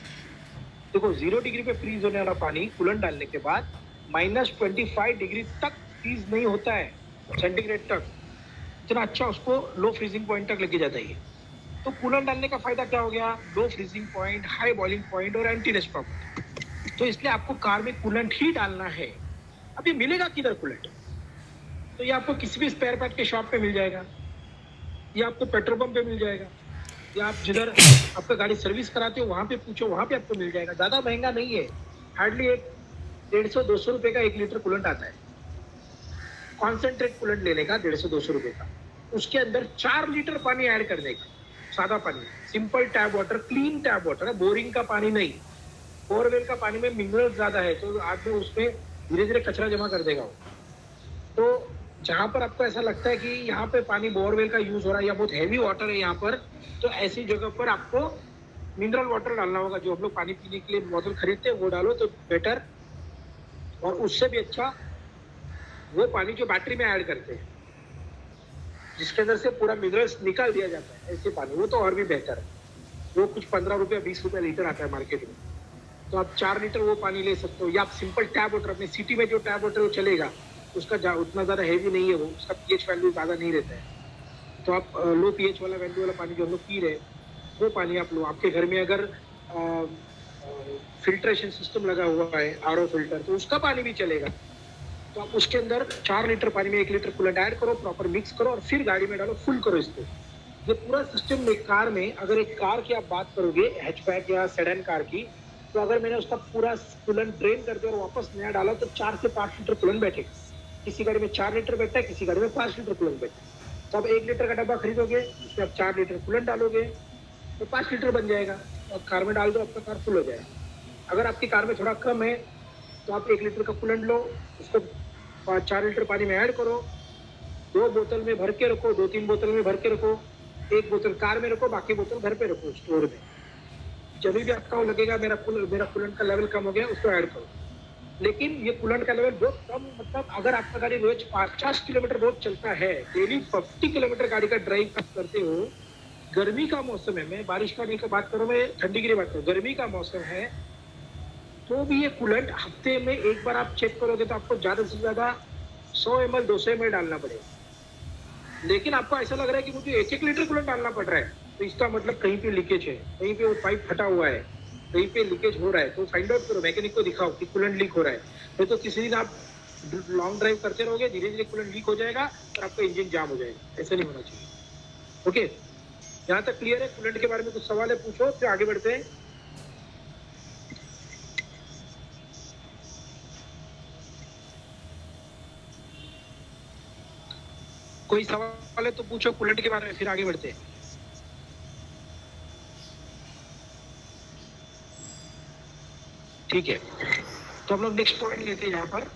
देखो 0 डिग्री पे फ्रीज होने वाला पानी कूलेंट डालने के बाद -25 डिग्री तक फ्रीज नहीं होता है, सेंटीग्रेड तक। इतना अच्छा उसको लो फ्रीजिंग पॉइंट तक लेके जाता है। तो कूलेंट डालने का फायदा क्या हो गया, low freezing point, high boiling point और एंटी रस्ट प्रॉपर्टी। तो इसलिए आपको कार में कूलेंट ही डालना है। अभी मिलेगा किधर कूलेंट? तो ये आपको किसी भी स्पेयर पार्ट के शॉप पे मिल जाएगा, या आपको पेट्रोल पंप पे मिल जाएगा, या आप जिधर आपका गाड़ी सर्विस कराते हो वहाँ पे पूछो, वहाँ पे आपको मिल जाएगा। ज़्यादा महंगा नहीं है, हार्डली एक 150-200 रुपए का 1 लीटर कूलेंट आता है। कॉन्सेंट्रेट कूलेंट लेने का 150-200 रुपए का, उसके अंदर 4 लीटर पानी ऐड करने का, सादा पानी, simple tap water, clean tap water है, बोरिंग का पानी नहीं। बोरवेल का पानी में मिनरल ज्यादा है तो आदमी उसमें धीरे धीरे कचरा जमा कर देगा वो। तो जहां पर आपको ऐसा लगता है कि यहाँ पे पानी बोरवेल का यूज हो रहा है या बहुत हैवी वाटर है यहाँ पर, तो ऐसी जगह पर आपको मिनरल वाटर डालना होगा। जो हम लोग पानी पीने के लिए बोतल खरीदते हैं वो डालो तो बेटर। और उससे भी अच्छा वो पानी जो बैटरी में ऐड करते हैं, जिसके अंदर से पूरा मिनरल्स निकाल दिया जाता है, ऐसे पानी, वो तो और भी बेहतर है। वो कुछ 15 रुपया 20 रुपया लीटर आता है मार्केट में, तो आप 4 लीटर वो पानी ले सकते हो। या आप सिंपल टैप वाटर, अपने सिटी में जो टैप वाटर चलेगा उसका उतना ज़्यादा हैवी नहीं है, वो उसका पीएच वैल्यू ज़्यादा नहीं रहता है, तो आप लो पीएच वाला वैल्यू वाला पानी जो हम लोग पी रहे हैं वो पानी आप लो। आपके घर में अगर फिल्ट्रेशन सिस्टम लगा हुआ है, आरओ फिल्टर, तो उसका पानी भी चलेगा। तो आप उसके अंदर 4 लीटर पानी में 1 लीटर कूलेंट ऐड करो, प्रॉपर मिक्स करो और फिर गाड़ी में डालो, फुल करो इसको। ये पूरा सिस्टम में कार में, अगर एक कार की आप बात करोगे, हैचबैक या सेडान कार की, तो अगर मैंने उसका पूरा कूलेंट ड्रेन कर दिया और वापस नया डाला तो 4 से 5 लीटर कूलेंट बैठेगा। किसी गाड़ी में 4 लीटर बैठता है, किसी गाड़ी में 5 लीटर कूलेंट बैठता है। तो आप 1 लीटर का डब्बा खरीदोगे, उसमें आप 4 लीटर कूलेंट डालोगे तो 5 लीटर बन जाएगा और कार में डाल दो, आपका कार फुल हो जाएगा। अगर आपकी कार में थोड़ा कम है तो आप 1 लीटर का कूलेंट लो, उसको 4 लीटर पानी में ऐड करो, 2 बोतल में भर के रखो, 2-3 बोतल में भर के रखो, 1 बोतल कार में रखो, बाकी बोतल घर पे रखो स्टोर में। जब भी आपका लगेगा मेरा कूलेंट का लेवल कम हो गया, उसको ऐड करो। लेकिन ये कूलेंट का लेवल बहुत कम, मतलब अगर आपका गाड़ी रोज 50 किलोमीटर रोज चलता है, डेली 50 किलोमीटर गाड़ी का ड्राइव करते हो, गर्मी का मौसम है, मैं बारिश का नहीं का बात करूँ, मैं ठंडी की बात करूँ, गर्मी का मौसम है, तो भी ये कूलेंट हफ्ते में एक बार आप चेक करोगे तो आपको ज्यादा से ज्यादा 100 ml 200 ml डालना पड़ेगा। लेकिन आपको ऐसा लग रहा है कि मुझे 1-1 लीटर कूलेंट डालना पड़ रहा है, तो इसका मतलब कहीं पे लीकेज है, कहीं पे वो पाइप फटा हुआ है, कहीं पे लीकेज हो रहा है। तो फाइंड आउट करो, मैकेनिक को दिखाओ कि कूलेंट लीक हो रहा है। नहीं तो किसी दिन आप लॉन्ग ड्राइव करते रहोगे, धीरे धीरे कूलेंट लीक हो जाएगा और आपका इंजन जाम हो जाएगा। ऐसा नहीं होना चाहिए। ओके, यहाँ तक क्लियर है? कूलेंट के बारे में कुछ सवाल है, पूछो, फिर आगे बढ़ते हैं। कोई सवाल है तो पूछो कूलेंट के बारे में, फिर आगे बढ़ते हैं। ठीक है, तो हम लोग नेक्स्ट पॉइंट लेते हैं यहाँ पर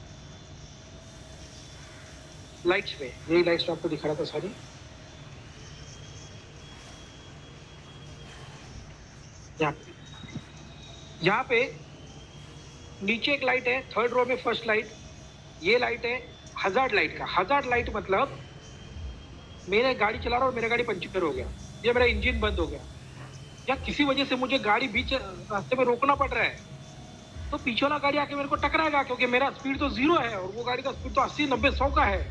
लाइट्स में। यही लाइट्स आपको दिखा रहा था सारी। यहाँ पे नीचे एक लाइट है, 3rd रो में फर्स्ट लाइट, ये लाइट है हजार्ड लाइट का। हजार्ड लाइट मतलब मेरे गाड़ी चला रहा हूँ, मेरा गाड़ी पंचर हो गया या मेरा इंजन बंद हो गया या किसी वजह से मुझे गाड़ी बीच रास्ते में रोकना पड़ रहा है, तो पीछे वाला गाड़ी आके मेरे को टकराएगा, क्योंकि मेरा स्पीड तो 0 है और वो गाड़ी का स्पीड तो 80-90-100 का है।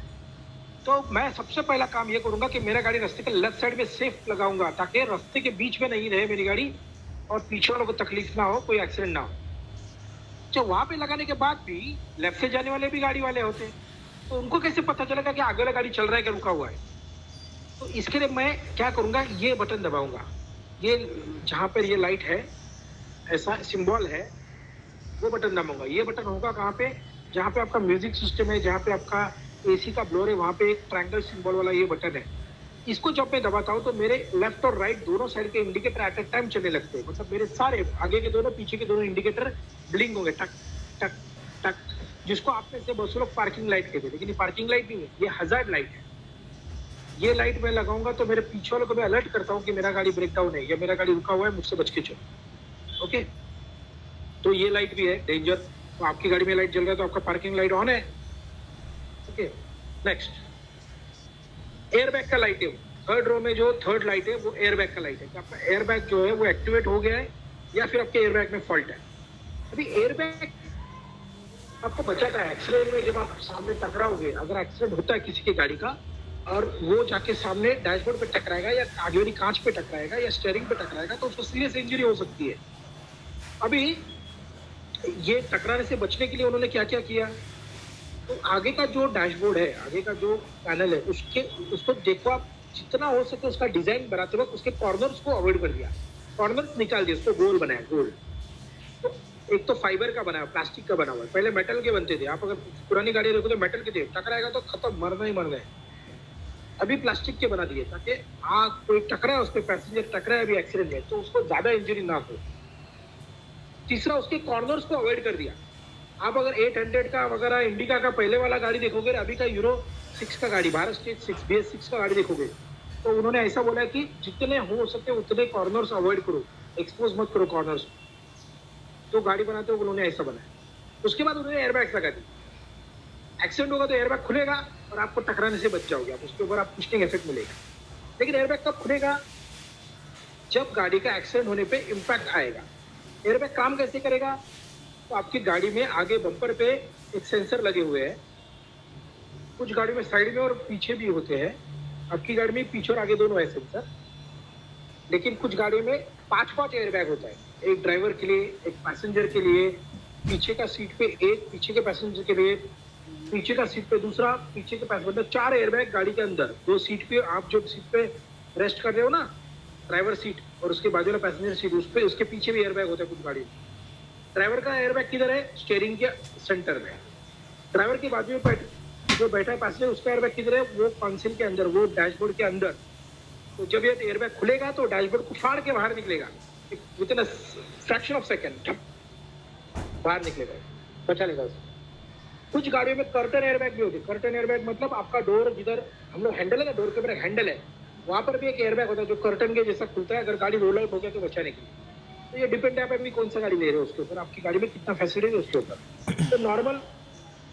तो मैं सबसे पहला काम ये करूंगा कि मेरा गाड़ी रास्ते के लेफ्ट साइड में सेफ लगाऊंगा, ताकि रास्ते के बीच में नहीं रहे मेरी गाड़ी और पीछे वालों को तकलीफ ना हो, कोई एक्सीडेंट ना हो। तो वहां पे लगाने के बाद भी लेफ्ट से जाने वाले भी गाड़ी वाले होते हैं, तो उनको कैसे पता चलेगा कि आगे वाला गाड़ी चल रहा है कि रुका हुआ है? तो इसके लिए मैं क्या करूंगा, ये बटन दबाऊंगा, ये जहां पर ये लाइट है ऐसा सिंबल है, वो बटन दबाऊंगा। ये बटन होगा कहाँ पे? जहाँ पे आपका म्यूजिक सिस्टम है, जहाँ पे आपका एसी का ब्लोअर है, वहाँ पे एक ट्रायंगल सिंबल वाला ये बटन है। इसको जब मैं दबाता हूँ तो मेरे लेफ्ट और राइट दोनों साइड के इंडिकेटर एट ए टाइम चलने लगते हैं। मतलब मेरे सारे आगे के दोनों पीछे के दोनों इंडिकेटर ब्लिंक होंगे, टक टक टक, जिसको आपने से बहुत से लोग पार्किंग लाइट कहते हैं, लेकिन ये पार्किंग लाइट नहीं है, ये हजार्ड लाइट है। ये लाइट मैं लगाऊंगा तो मेरे पीछे वालों को मैं अलर्ट करता हूँ कि मेरा गाड़ी ब्रेक डाउन है या मेरा गाड़ी रुका हुआ है, मुझसे बच के चलो। ओके, तो ये लाइट भी है डेंजर। तो आपकी गाड़ी में लाइट जल रहा है तो आपका पार्किंग लाइट ऑन है। ओके, नेक्स्ट एयरबैग का लाइट है। 3rd रो में जो 3rd लाइट है वो एयरबैग का लाइट है कि आपका एयरबैग जो है वो एक्टिवेट हो गया है या फिर आपके एयरबैग में फॉल्ट है। अभी एयरबैग आपको बचाता है एक्सीडेंट में। जब आप सामने टकराओगे, अगर एक्सीडेंट होता है किसी की गाड़ी का और वो जाके सामने डैशबोर्ड पे टकराएगा या आगे वाली कांच पे टकराएगा या स्टीयरिंग पे टकराएगा तो उसको सीरियस इंजरी हो सकती है। अभी ये टकराने से बचने के लिए उन्होंने क्या क्या किया, तो आगे का जो डैशबोर्ड है, आगे का जो पैनल है, उसको देखो आप जितना हो सके उसका डिजाइन बनाते वक्त उसके कॉर्नर्स को अवॉइड कर दिया, कॉर्नर्स निकाल दिए, उसको गोल बनाया, गोल। तो एक तो फाइबर का बना है, प्लास्टिक का बना हुआ है, पहले मेटल के बनते थे। आप अगर पुरानी गाड़ी देखो तो मेटल के थे, टकराएगा तो खत्म, मरना ही मरना है। अभी प्लास्टिक के बना दिए ताकि कोई टकराए, उस पर पैसेंजर टकराए अभी एक्सीडेंट है तो उसको ज्यादा इंजरी ना हो। तीसरा, उसके कॉर्नर्स को अवॉइड कर दिया। आप अगर 800 का वगैरह इंडिका का पहले वाला गाड़ी देखोगे, अभी का यूरो 6 का गाड़ी, भारत स्टेज 6 BS6 का गाड़ी देखोगे, तो उन्होंने ऐसा बोला है कि जितने हो सके उतने कॉर्नर्स अवॉइड करो, एक्सपोज मत करो कॉर्नर्स। तो गाड़ी बनाते हो उन्होंने ऐसा बनाया। उसके बाद उन्होंने एयरबैग्स लगा दी। एक्सीडेंट होगा तो एयरबैग खुलेगा और आपको टकराने से बच जाओगे, आप उसके ऊपर आप कुशनिंग इफेक्ट मिलेगा। लेकिन एयरबैग कब खुलेगा? जब गाड़ी का एक्सीडेंट होने पे इम्पैक्ट आएगा। एयरबैग काम कैसे करेगा? तो आपकी गाड़ी में आगे बम्पर पे एक सेंसर लगे हुए हैं, कुछ गाड़ी में साइड में और पीछे भी होते हैं। आपकी गाड़ी में पीछे और आगे दोनों है सेंसर, लेकिन कुछ गाड़ियों में 5 एयरबैग होता है, एक ड्राइवर के लिए, एक पैसेंजर के लिए, पीछे का सीट पे एक, पीछे के पैसेंजर के लिए, पीछे का सीट पे दूसरा, पीछे के पैसेंजर, 4 एयरबैग गाड़ी के अंदर। 2 सीट पे, आप जो सीट पे रेस्ट कर रहे हो ना, ड्राइवर सीट, और उसके बाजू वाला पैसेंजर सीट, उस पे उसके पीछे भी एयरबैग होता है कुछ गाड़ी में। ड्राइवर का एयरबैग किधर है? स्टीयरिंग के सेंटर में। ड्राइवर के बाजू में जो बैठा है पैसेंजर, उसका एयरबैग किधर है? वो कंसोल के अंदर, वो डैशबोर्ड के अंदर। तो जब ये एयरबैग खुलेगा तो डैशबोर्ड को फाड़ के बाहर निकलेगा, with in a fraction of second बाहर निकलेगा, बचा लेगा उसको। कुछ गाड़ियों में कर्टन एयरबैग भी होते हैं। कर्टन एयरबैग मतलब आपका डोर, जिधर हम लोग हैंडल है ना, डोर के ऊपर एक हैंडल है, वहां पर भी एक एयरबैग होता है जो कर्टन के जैसा खुलता है, अगर गाड़ी रोल आउट हो गया तो बचाने के लिए। तो ये डिपेंड है आप अभी कौन सा गाड़ी ले रहे हो उसके ऊपर, आपकी गाड़ी में कितना फैसिलिटी है उसके ऊपर। तो नॉर्मल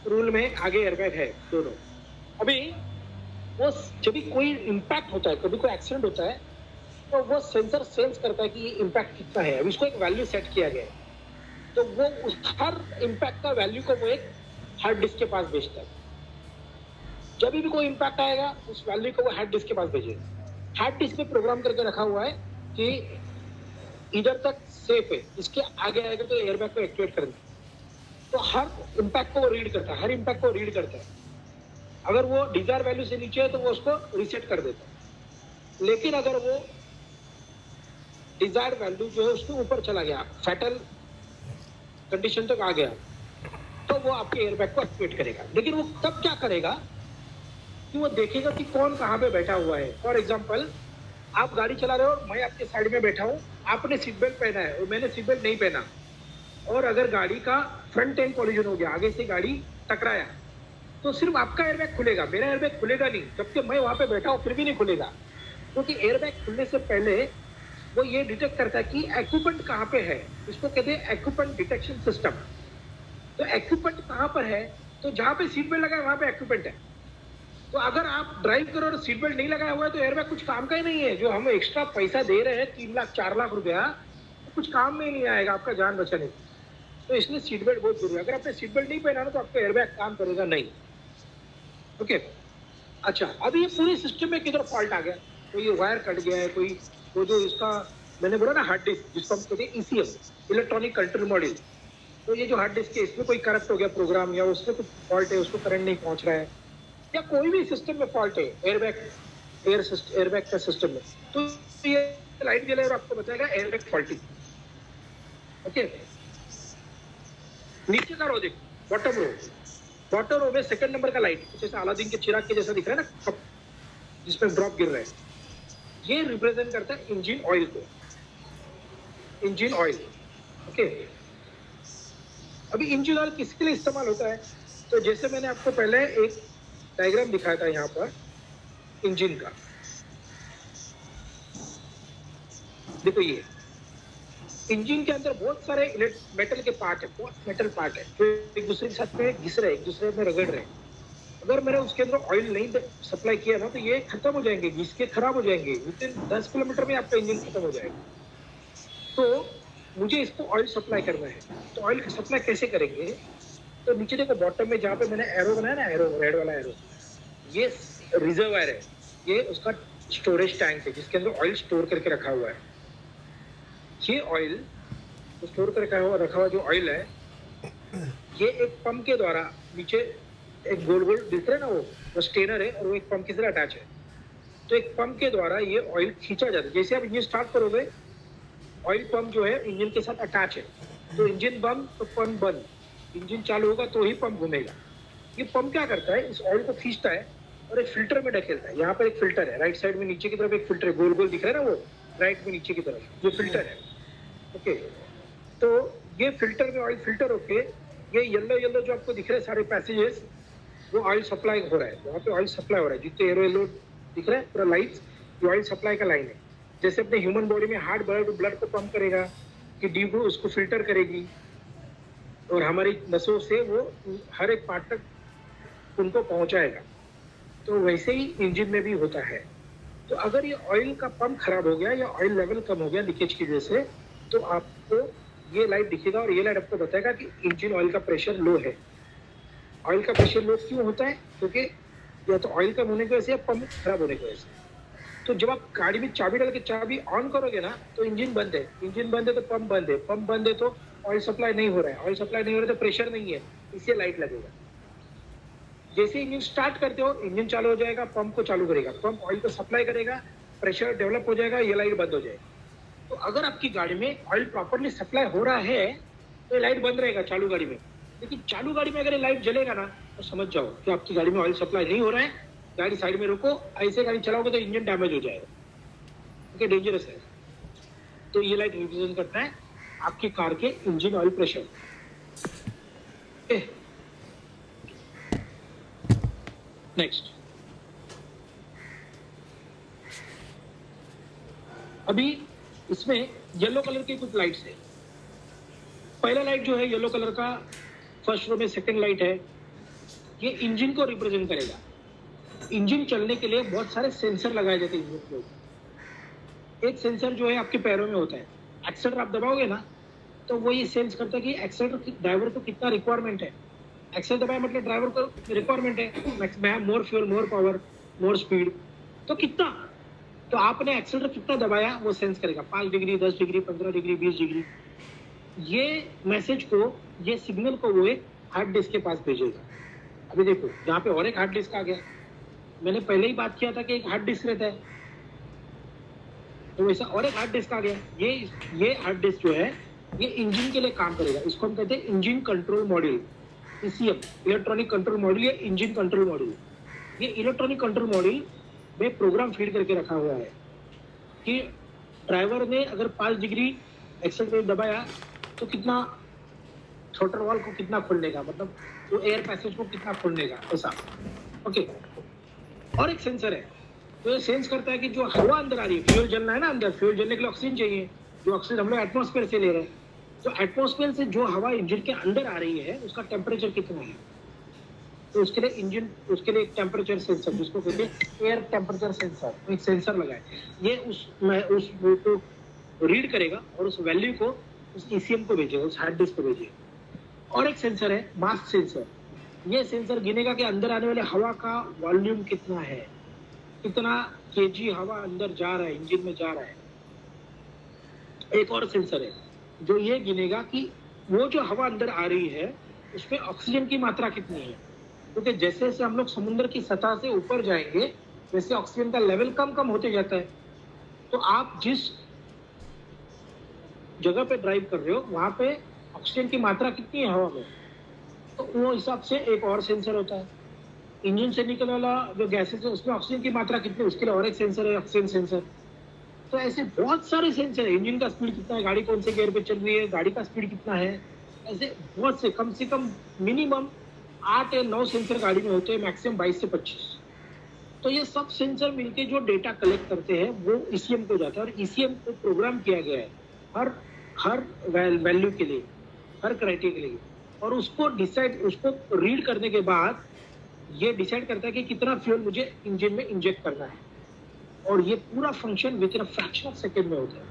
रूल में आगे एयरबैग है दोनों। अभी वो जब भी कोई इम्पैक्ट होता है, कभी कोई एक्सीडेंट होता है, तो वो सेंसर सेंस करता है कि ये इम्पैक्ट कितना है। अभी उसको एक वैल्यू सेट किया गया है, तो वो उस हर इम्पैक्ट का वैल्यू को वो एक हार्ड डिस्क के पास भेजता है। जब भी कोई इम्पैक्ट आएगा उस वैल्यू को वो हार्ड डिस्क के पास भेजेगा। हार्ड डिस्क में प्रोग्राम करके रखा हुआ है कि इधर तक सेफ है, इसके आगे आएगा तो एयरबैग को एक्टिवेट कर देगा। तो हर इम्पैक्ट को वो रीड करता है, हर इम्पैक्ट को रीड करता है। अगर वो डिजायर वैल्यू से नीचे है तो वो उसको रीसेट कर देता है। लेकिन अगर वो डिजायर वैल्यू जो है उसके ऊपर चला गया, फैटल कंडीशन तक आ गया, तो वो आपके एयरबैग को एक्टिवेट करेगा। लेकिन वो तब क्या करेगा कि वो देखेगा कि कौन कहाँ पे बैठा हुआ है। फॉर एग्जाम्पल, आप गाड़ी चला रहे हो, मैं आपके साइड में बैठा हूँ, आपने सीट बेल्ट पहना है और मैंने सीट बेल्ट नहीं पहना, और अगर गाड़ी का फ्रंट एंड कोलिजन हो गया, आगे से गाड़ी टकराया, तो सिर्फ आपका एयरबैग खुलेगा, मेरा एयरबैग खुलेगा नहीं। जबकि मैं वहां पे बैठा हूँ फिर भी नहीं खुलेगा, क्योंकि एयरबैग खुलने से पहले वो ये डिटेक्ट करता है कि एक्यूपमेंट कहाँ पे है। इसको कहते हैं एक्यूपमेंट डिटेक्शन सिस्टम। तो एक्यूपमेंट कहाँ पर है? तो जहाँ पे सीट बेल्ट लगा है वहां पे एक्यूपमेंट है। तो अगर आप ड्राइव करो और सीट बेल्ट नहीं लगाया हुआ है तो एयरबैग कुछ काम का ही नहीं है। जो हम एक्स्ट्रा पैसा दे रहे हैं 3 लाख 4 लाख रुपया, तो कुछ काम में ही नहीं आएगा आपका जान बचाने की। तो इसलिए सीट बेल्ट बहुत जरूरी है। अगर आपने सीट बेल्ट नहीं पहना तो आपका एयरबैग काम करेगा नहीं। ओके, अच्छा, अभी ये पूरे सिस्टम में किधर फॉल्ट आ गया? कोई वायर कट गया है, कोई वो जो इसका मैंने बोला ना हार्ड डिस्क, जिसको हम कहते हैं ECM, इलेक्ट्रॉनिक कंट्रोल मॉड्यूल। तो ये जो हार्ड डिस्क है इसमें कोई करप्ट हो गया प्रोग्राम, या उसमें कुछ फॉल्ट है, उसको करंट नहीं पहुंच रहा है, या कोई भी सिस्टम में फॉल्ट है एयरबैग का सिस्टम में, तो ये लाइट जले और आपको बताएगा एयरबैग फॉल्टी। ओके, नीचे का रो देखो, बॉटम रो में सेकंड नंबर का लाइट, जैसे अलादीन के चिराग के जैसा दिख रहा है ना, जिसमें ड्रॉप गिर रहा है, ये रिप्रेजेंट करता है इंजन ऑयल को, इंजन ऑयल। ओके, अभी इंजन ऑयल किसके लिए इस्तेमाल होता है? तो जैसे मैंने आपको पहले एक डायग्राम दिखाया था यहाँ पर इंजन का, देखो ये इंजन के अंदर बहुत सारे मेटल के पार्ट है, बहुत मेटल पार्ट है जो एक दूसरे के साथ में घिस रहे, एक दूसरे में रगड़ रहे। अगर मैंने उसके अंदर ऑयल नहीं सप्लाई किया ना तो ये खत्म हो जाएंगे, घिस के खराब हो जाएंगे, विद इन 10 किलोमीटर में आपका इंजन खत्म हो जाएगा। तो मुझे इसको ऑयल सप्लाई करना है, तो ऑयल सप्लाई कैसे करेंगे? तो नीचे देखो बॉटम में जहाँ पे मैंने एरो बनाया ना, एरो रेड वाला एरो, ये रिजर्वायर है, ये उसका स्टोरेज टैंक है जिसके अंदर ऑयल स्टोर करके रखा हुआ है। ये ऑयल स्टोर करके रखा हुआ जो ऑयल है, ये एक पंप के द्वारा नीचे एक गोल गोल दिख रहा है ना, वो स्टेनर है और वो एक पंप के साथ अटैच है। तो एक पंप के द्वारा ये ऑयल खींचा जाता है। जैसे आप इंजन स्टार्ट करोगे, ऑयल पंप जो है इंजन के साथ अटैच है, तो इंजन बंद तो पंप बंद, इंजन चालू होगा तो ही पंप घूमेगा। ये पंप क्या करता है, इस ऑयल को खींचता है और एक फिल्टर में ढकेलता है। यहाँ पर एक फिल्टर है, राइट साइड में नीचे की तरफ एक फिल्टर है, गोल गोल दिख रहा है ना वो, राइट में नीचे की तरफ ये फिल्टर है। ओके, तो ये फिल्टर में ऑयल फिल्टर होके ये येलो येलो जो आपको दिख रहे हैं सारे पैसेजेस, वो ऑयल सप्लाई हो रहा है, वहाँ पे ऑयल सप्लाई हो रहा है। जितने येलो दिख रहा है पूरा लाइट्स, ये ऑयल सप्लाई का लाइन है। जैसे अपने ह्यूमन बॉडी में हार्ट ब्लड को पंप करेगा, किडनी को उसको फिल्टर करेगी और हमारी नसों से वो हर एक पार्ट तक उनको पहुंचाएगा, तो वैसे ही इंजन में भी होता है। तो अगर ये ऑयल का पंप खराब हो गया या ऑयल लेवल कम हो गया लीकेज की वजह से, तो आपको ये लाइट दिखेगा और ये लाइट आपको बताएगा कि इंजन ऑयल का प्रेशर लो है। ऑयल का प्रेशर लो क्यों होता है? क्योंकि या तो ऑयल कम होने की वजह से या पंप खराब होने की वजह से। तो जब आप गाड़ी में चाबी डाल के चाबी ऑन करोगे ना, तो इंजन बंद है, इंजन बंद है तो पंप बंद है, पंप बंद है तो ऑयल सप्लाई नहीं हो रहा है, ऑयल सप्लाई नहीं हो रहा है तो प्रेशर नहीं है, इससे लाइट लगेगा। जैसे इंजन स्टार्ट करते हो, इंजन चालू हो जाएगा, पंप को चालू करेगा, पंप ऑयल को सप्लाई करेगा, प्रेशर डेवलप हो जाएगा, ये लाइट बंद हो जाएगी। तो अगर आपकी गाड़ी में ऑयल प्रॉपरली सप्लाई हो रहा है तो लाइट बंद रहेगा चालू गाड़ी में। लेकिन चालू गाड़ी में अगर लाइट जलेगा ना, तो समझ जाओ कि आपकी गाड़ी में ऑयल सप्लाई नहीं हो रहा है, गाड़ी साइड में रोको, ऐसे गाड़ी चलाओगे तो इंजन डैमेज हो जाएगा। ओके, डेंजरस है। तो ये लाइट रिप्रेजेंट करता है आपकी कार के इंजन ऑयल प्रेशर। नेक्स्ट, अभी इसमें येलो कलर के कुछ लाइट्स है। पहला लाइट जो है येलो कलर का, फर्स्ट रो में सेकंड लाइट है, ये इंजन को रिप्रेजेंट करेगा। इंजन चलने के लिए बहुत सारे सेंसर लगाए जाते हैं इंजन के ऊपर। एक सेंसर जो है आपके पैरों में होता है, एक्सेलरेटर आप दबाओगे ना तो वो ये सेंस करता है कि एक्सेलरेटर ड्राइवर को कितना रिक्वायरमेंट है। एक्सेलरेटर दबाया मतलब ड्राइवर को रिक्वायरमेंट है, more fuel, more power, more speed, तो कितना, तो आपने एक्सेलरेटर कितना दबाया वो सेंस करेगा, 5 डिग्री, 10 डिग्री, 15 डिग्री, 20 डिग्री। ये मैसेज को, ये सिग्नल को वो एक हार्ड डिस्क के पास भेजेगा। अभी देखो यहाँ पे और एक हार्ड डिस्क आ गया, मैंने पहले ही बात किया था कि एक हार्ड डिस्क रहता है, तो वैसा और एक हार्ड डिस्क आ गया। ये हार्ड डिस्क जो है ये इंजन के लिए काम करेगा, इसको हम कहते हैं engine control module, ECM, electronic control module या इंजन कंट्रोल मॉड्यूल। ये इलेक्ट्रॉनिक कंट्रोल मॉड्यूल में प्रोग्राम फीड करके रखा हुआ है कि ड्राइवर ने अगर 5 डिग्री एक्सेलरेटर दबाया तो कितना थ्रोटल वाल्व को कितना खोलने का, मतलब वो एयर पैसेज को कितना खोलने का, ऐसा। ओके, और एक सेंसर है तो ये सेंस करता है कि जो हवा अंदर आ रही है, फ्यूल जलना है ना, अंदर फ्यूल जलने के लिए ऑक्सीजन चाहिए, जो ऑक्सीजन हम लोग एटमॉस्फेयर से ले रहे हैं, तो एटमॉस्फेयर से जो हवा इंजन के अंदर आ रही है उसका टेम्परेचर कितना है, तो उसके लिए इंजन, उसके लिए एक टेम्परेचर सेंसर जिसको कहते हैं एयर टेम्परेचर सेंसर, एक सेंसर लगाए, ये उस को रीड करेगा और उस वैल्यू को उस ईसीएम को भेजेगा, उस हार्ड डिस्क को भेजेगा। और एक सेंसर है मास सेंसर, ये सेंसर गिनेगा कि अंदर आने वाले हवा का वॉल्यूम कितना है, कितना केजी हवा अंदर जा रहा है, इंजन में जा रहा है। एक और सेंसर है जो ये गिनेगा कि वो जो हवा अंदर आ रही है उसमें ऑक्सीजन की मात्रा कितनी है, क्योंकि जैसे जैसे हम लोग समुद्र की सतह से ऊपर जाएंगे वैसे ऑक्सीजन का लेवल कम कम होते जाता है। तो आप जिस जगह पे ड्राइव कर रहे हो वहां पे ऑक्सीजन की मात्रा कितनी है हवा में, तो वो हिसाब से एक और सेंसर होता है। इंजन से निकलने वाला जो गैसेस है उसमें ऑक्सीजन की मात्रा कितनी है उसके लिए और एक सेंसर है, ऑक्सीजन सेंसर। तो ऐसे बहुत सारे सेंसर है, इंजन का स्पीड कितना है, गाड़ी कौन से गियर पे चल रही है, गाड़ी का स्पीड कितना है, ऐसे बहुत से कम मिनिमम 8 या 9 सेंसर गाड़ी में होते हैं, मैक्सिमम 22 से 25। तो ये सब सेंसर मिलके जो डेटा कलेक्ट करते हैं वो ईसीएम को जाता है, और ईसीएम को प्रोग्राम किया गया है हर वैल्यू के लिए, हर क्राइटेरिया के लिए, और उसको रीड करने के बाद ये डिसाइड करता है कि कितना फ्यूल मुझे इंजन में इंजेक्ट करना है, और ये पूरा function with in a fraction of second में होता है।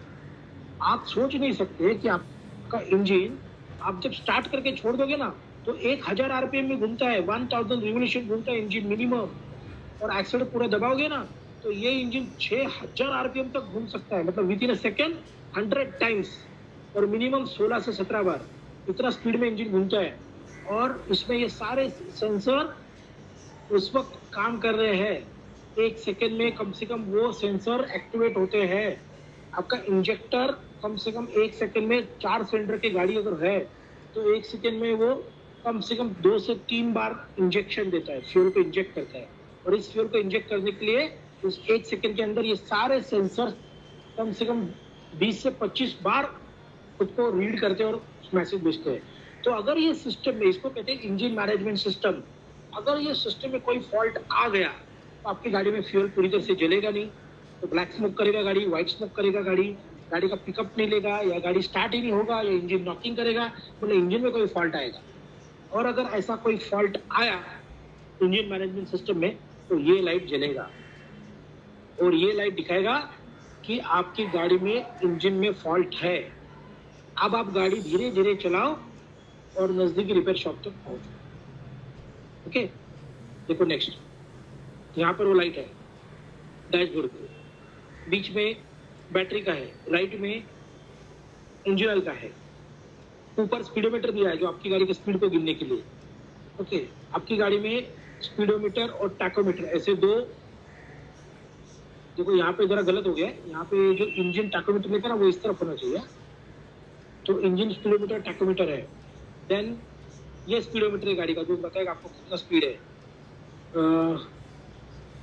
आप सोच नहीं सकते कि आपका इंजन आप जब स्टार्ट करके छोड़ दोगे ना तो 1000 आरपीएम में घूमता है, 1000 रिवोल्यूशन घूमता है इंजन मिनिमम, और एक्सीलरेटर पूरा दबाओगे ना तो ये इंजन 6000 आरपीएम तक घूम सकता है, मतलब with in a second 100 times, और मिनिमम 16 से 17 बार इतना स्पीड में इंजन घूमता है। और इसमें ये सारे सेंसर उस वक्त काम कर रहे हैं, 1 सेकेंड में कम से कम वो सेंसर एक्टिवेट होते हैं। आपका इंजेक्टर कम से कम 1 सेकंड में 4 सिलेंडर की गाड़ी अगर है तो 1 सेकंड में वो कम से कम 2 से 3 बार इंजेक्शन देता है, फ्यूल को इंजेक्ट करता है। और इस फ्यूल को इंजेक्ट करने के लिए उस 1 सेकंड के अंदर ये सारे सेंसर कम से कम 20 से 25 बार खुद को रीड करते हैं और मैसेज भेजते हैं। तो अगर ये सिस्टम में, इसको कहते हैं इंजन मैनेजमेंट सिस्टम, अगर ये सिस्टम में कोई फॉल्ट आ गया तो आपकी गाड़ी में फ्यूल पूरी तरह से जलेगा नहीं, तो ब्लैक स्मोक करेगा गाड़ी, व्हाइट स्मोक करेगा गाड़ी, गाड़ी का पिकअप नहीं लेगा, या गाड़ी स्टार्ट ही नहीं होगा, या इंजन नॉकिंग करेगा, मतलब इंजन में कोई फॉल्ट आएगा। और अगर ऐसा कोई फॉल्ट आया इंजन मैनेजमेंट सिस्टम में तो ये लाइट जलेगा और ये लाइट दिखाएगा कि आपकी गाड़ी में इंजन में फॉल्ट है। अब आप गाड़ी धीरे धीरे चलाओ और नजदीकी रिपेयर शॉप तक पहुंचो। ओके, देखो नेक्स्ट, यहाँ पर वो लाइट है डैशबोर्ड पे, बीच में बैटरी का है, राइट में इंजन ऑयल का है, ऊपर स्पीडोमीटर दिया है जो आपकी गाड़ी की स्पीड को गिनने के लिए। ओके, आपकी गाड़ी में स्पीडोमीटर और टैकोमीटर ऐसे दो, देखो यहाँ पे जरा गलत हो गया, यहाँ पे जो इंजन टैकोमीटर लेता है ना वो इस तरफ होना चाहिए। तो इंजन स्पीडोमीटर टैकोमीटर है, देन ये स्पीडोमीटर है गाड़ी का जो बताएगा आपको कितना स्पीड है।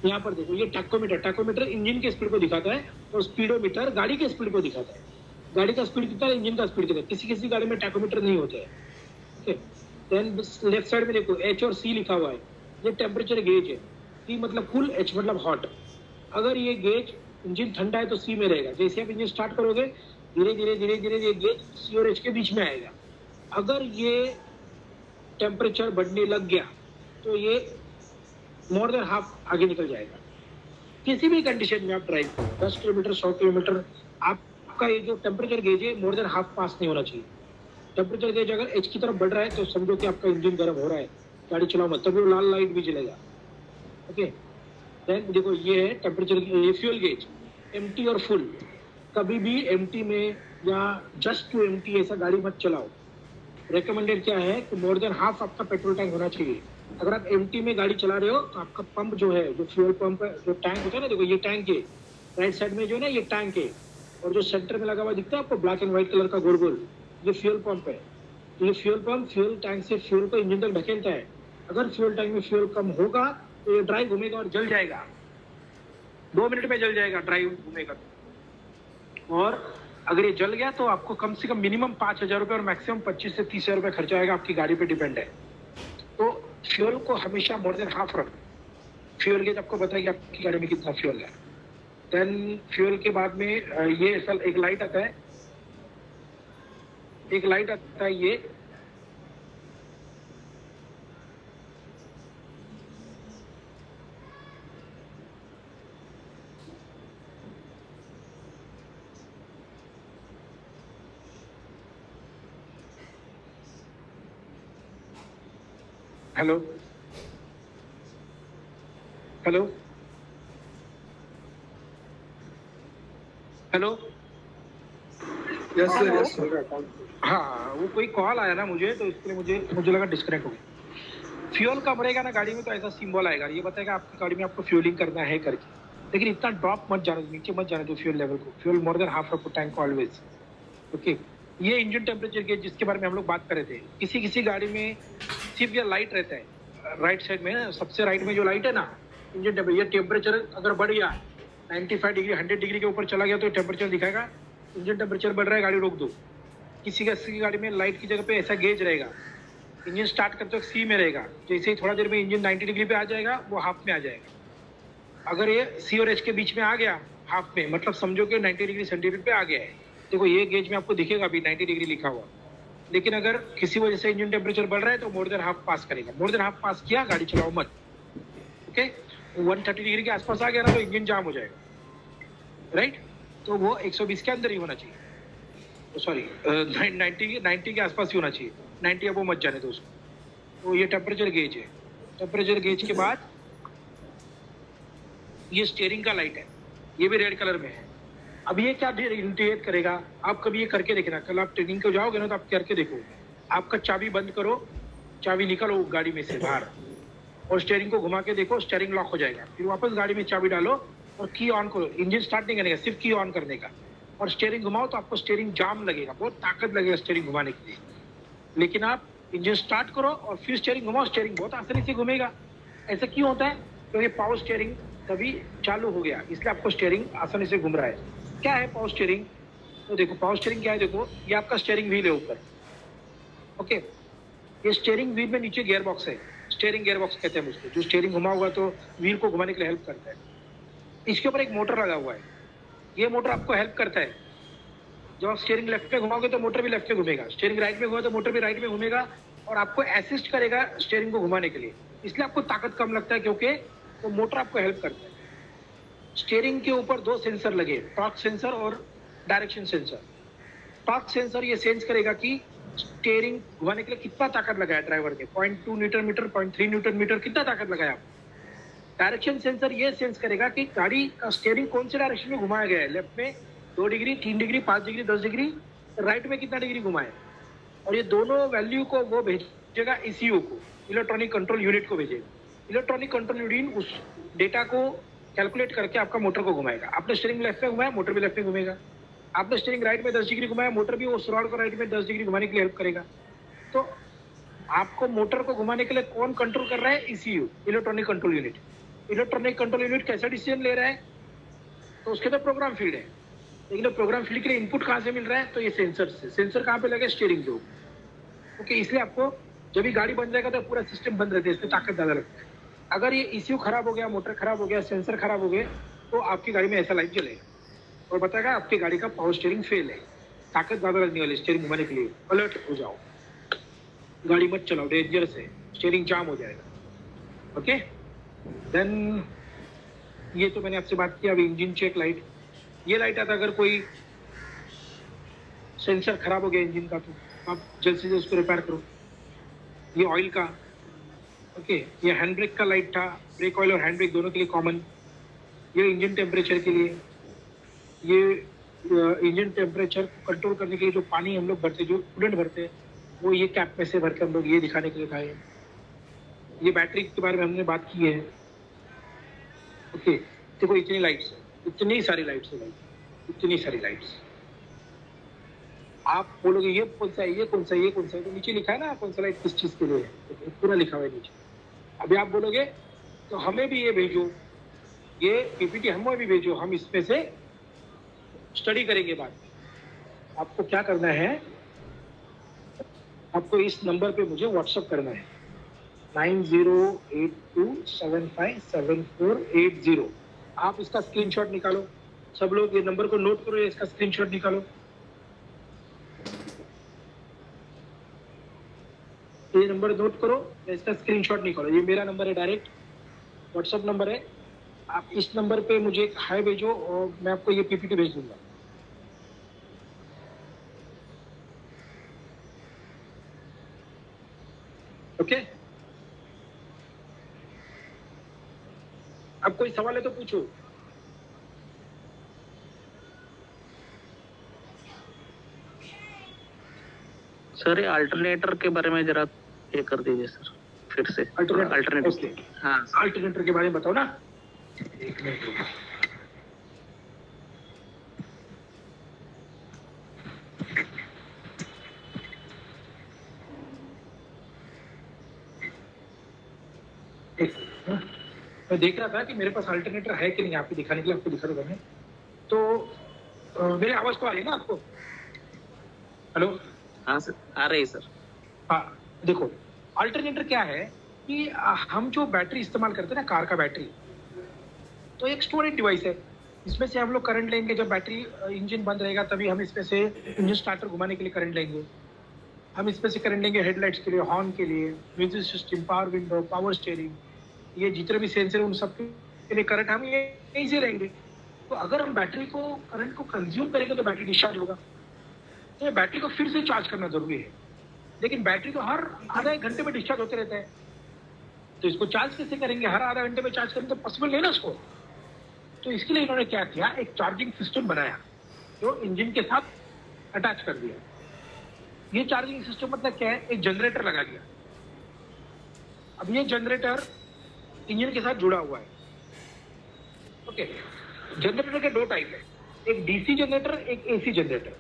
यहाँ पर देखो ये टैकोमीटर इंजन के स्पीड को दिखाता है और स्पीडोमीटर गाड़ी के स्पीड को दिखाता है। गाड़ी का स्पीड कितना है, इंजन का स्पीड कितना है। किसी गाड़ी में टैकोमीटर नहीं होता है। ओके, देन लेफ्ट साइड में देखो एच और सी लिखा हुआ है, ये टेम्परेचर गेज है। सी मतलब कूल, एच मतलब हॉट। अगर ये गेज इंजन ठंडा है तो सी में रहेगा, जैसे आप इंजन स्टार्ट करोगे धीरे धीरे ये गेज सी और एच के बीच में आएगा। अगर ये टेम्परेचर बढ़ने लग गया तो ये मोर देन हाफ आगे निकल जाएगा। किसी भी कंडीशन में आप ड्राइव करो, 10 किलोमीटर 100 किलोमीटर, आपका ये जो टेम्परेचर गेज है मोर देन हाफ पास नहीं होना चाहिए। टेम्परेचर गेज अगर एच की तरफ बढ़ रहा है तो समझो कि आपका इंजन गर्म हो रहा है, गाड़ी चलाओ मत, तभी वो लाल लाइट भी जलेगा। ओके, देन देखो ये है टेम्परेचर, ये फ्यूल गेज, एम्प्टी और फुल। कभी भी एम्प्टी में या जस्ट टू एम्प्टी ऐसा गाड़ी मत चलाओ। रेकमेंडेड क्या है कि मोर देन हाफ आपका पेट्रोल टैंक होना चाहिए। अगर आप एम्प्टी में गाड़ी चला रहे हो तो आपका पंप जो है, जो फ्यूल पंप है, जो टैंक होता है ना, देखो ये टैंक है, राइट साइड में जो है ना ये टैंक है, और जो सेंटर में लगा हुआ दिखता है आपको ब्लैक एंड व्हाइट कलर का गोल गोल, ये फ्यूल पंप है। तो ये फ्यूल पंप फ्यूल टैंक से फ्यूल को इंजन तक ढकेलता है। अगर फ्यूल टैंक में फ्यूल कम होगा तो ये ड्राइव घूमेगा और जल जाएगा, 2 मिनट में जल जाएगा ड्राइव घूमेगा। और अगर ये जल गया तो आपको कम से कम मिनिमम 5,000 रुपये और मैक्सिमम 25 से 30,000 रुपये खर्चा आएगा, आपकी गाड़ी पे डिपेंड है। तो फ्यूल को हमेशा मोर देन हाफ रखो। फ्यूल गेज आपको बताएगी आपकी गाड़ी में कितना फ्यूल है। देन फ्यूल के बाद में ये एक लाइट आता है, ये hello hello hello, yes sir. हाँ वो कोई कॉल आया ना मुझे, तो इसके लिए मुझे लगा डिस्कनेक्ट हो गया। फ्यूल कम रहेगा ना गाड़ी में तो ऐसा सिंबल आएगा, ये बताएगा आपकी गाड़ी में आपको फ्यूलिंग करना है करके। लेकिन इतना ड्रॉप मत जाने, नीचे मत जाने दो फ्यूल लेवल को। फ्यूल मोर देन हाफ रखो टैंक ऑलवेज। ओके, ये इंजन टेम्परेचर गेज जिसके बारे में हम लोग बात कर रहे थे, किसी गाड़ी में सिर्फ ये लाइट रहता है राइट साइड में, सबसे राइट में जो लाइट है ना इंजन टेम्परेचर अगर बढ़ गया 95 डिग्री 100 डिग्री के ऊपर चला गया तो टेम्परेचर दिखाएगा इंजन टेम्परेचर बढ़ रहा है, गाड़ी रोक दो। किसी की गाड़ी में लाइट की जगह पे ऐसा गेज रहेगा, इंजन स्टार्ट करते वक्त सी में रहेगा, जैसे ही थोड़ा देर में इंजन 90 डिग्री पे आ जाएगा वो हाफ में आ जाएगा। अगर ये सी और एच के बीच में आ गया हाफ में, मतलब समझो कि 90 डिग्री सेंटीग्रेड पे आ गया है। देखो ये गेज में आपको दिखेगा अभी 90 डिग्री लिखा हुआ, लेकिन अगर किसी वजह से इंजन टेम्परेचर बढ़ रहा है तो मोर देन हाफ पास करेगा। मोर देन हाफ पास किया, गाड़ी चलाओ मत। ओके, 130 डिग्री के आसपास आ गया ना तो इंजन जाम हो जाएगा, राइट। तो वो 120 के अंदर ही होना चाहिए, सॉरी 90 के आसपास ही होना चाहिए, 90 अब वो मत जाने दो उसको। तो ये टेम्परेचर गेज है। टेम्परेचर गेज के बाद ये स्टीयरिंग का लाइट है, ये भी रेड कलर में है। अब ये क्या इंडिकेट करेगा, आप कभी ये करके देखना, कल आप ट्रेनिंग को जाओगे ना तो आप करके देखो। आपका चाबी बंद करो, चाबी निकालो गाड़ी में से बाहर और स्टीयरिंग को घुमा के देखो, स्टीयरिंग लॉक हो जाएगा। फिर वापस गाड़ी में चाबी डालो और की ऑन करो। इंजन स्टार्ट नहीं करने का, सिर्फ की ऑन करने का। और स्टीयरिंग घुमाओ तो आपको स्टीयरिंग जाम लगेगा, बहुत ताकत लगेगा स्टीयरिंग घुमाने के लिए। लेकिन आप इंजन स्टार्ट करो और फिर स्टीयरिंग घुमाओ, स्टीयरिंग बहुत आसानी से घूमेगा। ऐसा क्यों होता है? क्योंकि पावर स्टीयरिंग तभी चालू हो गया, इसलिए आपको स्टीयरिंग आसानी से घूम रहा है। क्या है पावर स्टीयरिंग? तो देखो पावर स्टीयरिंग क्या है, देखो ये आपका स्टीयरिंग व्हील है ऊपर, ओके। ये स्टीयरिंग व्हील में नीचे गियर बॉक्स है, स्टीयरिंग गियर बॉक्स कहते हैं उसको, जो स्टीयरिंग घुमा हुआ तो व्हील को घुमाने के लिए हेल्प करता है। इसके ऊपर एक मोटर लगा हुआ है, ये मोटर आपको हेल्प करता है। जब आप स्टीयरिंग लेफ्ट में घुमाओगे तो मोटर भी लेफ्ट में घूमेगा, स्टीयरिंग राइट में घुमा तो मोटर भी राइट में घूमेगा और आपको असिस्ट करेगा स्टीयरिंग को घुमाने के लिए। इसलिए आपको ताकत कम लगता है क्योंकि वो मोटर आपको हेल्प करता है। स्टीयरिंग के ऊपर 2 सेंसर लगे, टॉर्क सेंसर और डायरेक्शन सेंसर। टॉर्क सेंसर ये सेंस करेगा कि स्टीयरिंग घुमाने के लिए कितना ताकत लगाया ड्राइवर ने, 0.2 न्यूटन मीटर, 0.3 न्यूटन मीटर, कितना ताकत लगाया। डायरेक्शन सेंसर ये सेंस करेगा कि गाड़ी का स्टीयरिंग कौन से डायरेक्शन में घुमाया गया है, लेफ्ट में 2 degree, 3 degree, 5 degree, 10 degree, right में कितना डिग्री घुमाए। और ये दोनों वैल्यू को वो भेजेगा ECU को, इलेक्ट्रॉनिक कंट्रोल यूनिट को भेजेगा। इलेक्ट्रॉनिक कंट्रोल यूनिट उस डेटा को कैलकुलेट करके आपका मोटर को घुमाएगा। आपने स्टीयरिंग लेफ्ट में घुमाया, मोटर भी लेफ्ट में घूमेगा। आपने स्टीयरिंग राइट में 10 डिग्री घुमाया, मोटर भी उस रॉड को राइट में 10 डिग्री घुमाने के लिए हेल्प करेगा। तो आपको मोटर को घुमाने के लिए कौन कंट्रोल कर रहा है? ECU, electronic control unit. Electronic control unit कैसा डिसीजन ले रहा है? तो उसके तो प्रोग्राम फील्ड है, लेकिन प्रोग्राम फील्ड के लिए इनपुट कहाँ से मिल रहा है? तो ये सेंसर से। सेंसर कहाँ पे लगे? स्टीयरिंग के ऊपर, ओके। इसलिए आपको जब भी गाड़ी बन जाएगा तो पूरा सिस्टम बंद रहता है, इसमें ताकत ज़्यादा लगता है। अगर ये ECU खराब हो गया, मोटर खराब हो गया, सेंसर खराब हो गए तो आपकी गाड़ी में ऐसा लाइट जलेगा और बताएगा आपकी गाड़ी का पावर स्टीयरिंग फेल है, ताकत ज़्यादा लगने वाली स्टीयरिंग घुमाने के लिए। अलर्ट हो जाओ, गाड़ी मत चलाओ, डेंजरस है, स्टीयरिंग जाम हो जाएगा, ओके। देन ये तो मैंने आपसे बात की। अब इंजन चेक लाइट, ये लाइट आता अगर कोई सेंसर खराब हो गया इंजन का तो आप जल्द से जल्द उसको रिपेयर करो। ये ऑयल का, ओके। ये हैंड ब्रेक का लाइट था, ब्रेक ऑयल और हैंड ब्रेक दोनों के लिए कॉमन। ये इंजन टेम्परेचर के लिए, ये इंजन टेम्परेचर कंट्रोल करने के लिए जो पानी हम लोग भरते, जो कूलेंट भरते हैं, वो ये कैप में से भर के हम लोग ये दिखाने के लिए खाए। ये बैटरी के बारे में हमने बात की है, ओके। देखो इतनी लाइट्स, इतनी सारी लाइट्स है भाई, इतनी सारी लाइट्स। आप बोलोगे ये कौन सा है, ये कौन सा है, ये कौन सा है, तो नीचे लिखा है ना कौन सा लाइट किस चीज़ के लिए है, तो पूरा लिखा हुआ है नीचे। अभी आप बोलोगे तो हमें भी ये भेजो, ये PPT हमें भी भेजो, हम इसमें से स्टडी करेंगे बात। आपको क्या करना है, आपको इस नंबर पे मुझे व्हाट्सअप करना है 9082757480। आप इसका स्क्रीनशॉट निकालो, सब लोग ये नंबर को नोट करो, इसका स्क्रीनशॉट निकालो। ये नंबर नोट करो, इसका स्क्रीनशॉट निकालो। ये मेरा नंबर है, डायरेक्ट व्हाट्सअप नंबर है। आप इस नंबर पे मुझे एक हाय भेजो और मैं आपको ये PPT भेज दूंगा। ओके, अब कोई सवाल है तो पूछो। सर ये अल्टरनेटर के बारे में जरा ये कर दीजिए सर, फिर से अल्टरनेटर। ओके, हाँ अल्टरनेटर के बारे में बताओ ना, एक मिनट रुको। मैं देख रहा था कि मेरे पास अल्टरनेटर है कि नहीं, आपको दिखाने के लिए आपको दिखा दूंगा मैं। तो मेरी आवाज तो आ रही है ना आपको? हेलो, हाँ सर, आ रही है सर। हाँ देखो, अल्टरनेटर क्या है कि हम जो बैटरी इस्तेमाल करते हैं ना, कार का बैटरी, तो एक स्टोरेज डिवाइस है। इसमें से हम लोग करंट लेंगे, जब बैटरी इंजन बंद रहेगा तभी हम इसमें से इंजन स्टार्टर घुमाने के लिए करंट लेंगे। हम इसमें से करंट लेंगे हेडलाइट्स के लिए, हॉर्न के लिए, music system, power window, power steering, ये जितने भी सेंसर उन सब के लिए करंट हम यहीं से लेंगे। तो अगर हम बैटरी को करंट को कंज्यूम करेंगे तो बैटरी डिस्चार्ज होगा, तो बैटरी को फिर से चार्ज करना जरूरी है। लेकिन बैटरी तो हर आधा एक घंटे में डिस्चार्ज होते रहता है, तो इसको चार्ज कैसे करेंगे? हर आधा घंटे में चार्ज करेंगे तो पॉसिबल नहीं ना इसको। तो इसके लिए इन्होंने क्या किया, एक चार्जिंग सिस्टम बनाया जो इंजन के साथ अटैच कर दिया। ये चार्जिंग सिस्टम मतलब क्या है, एक जनरेटर लगा दिया। अब ये जनरेटर इंजन के साथ जुड़ा हुआ है, ओके। जनरेटर के 2 टाइप है, एक डीसी जनरेटर, एक एसी जनरेटर।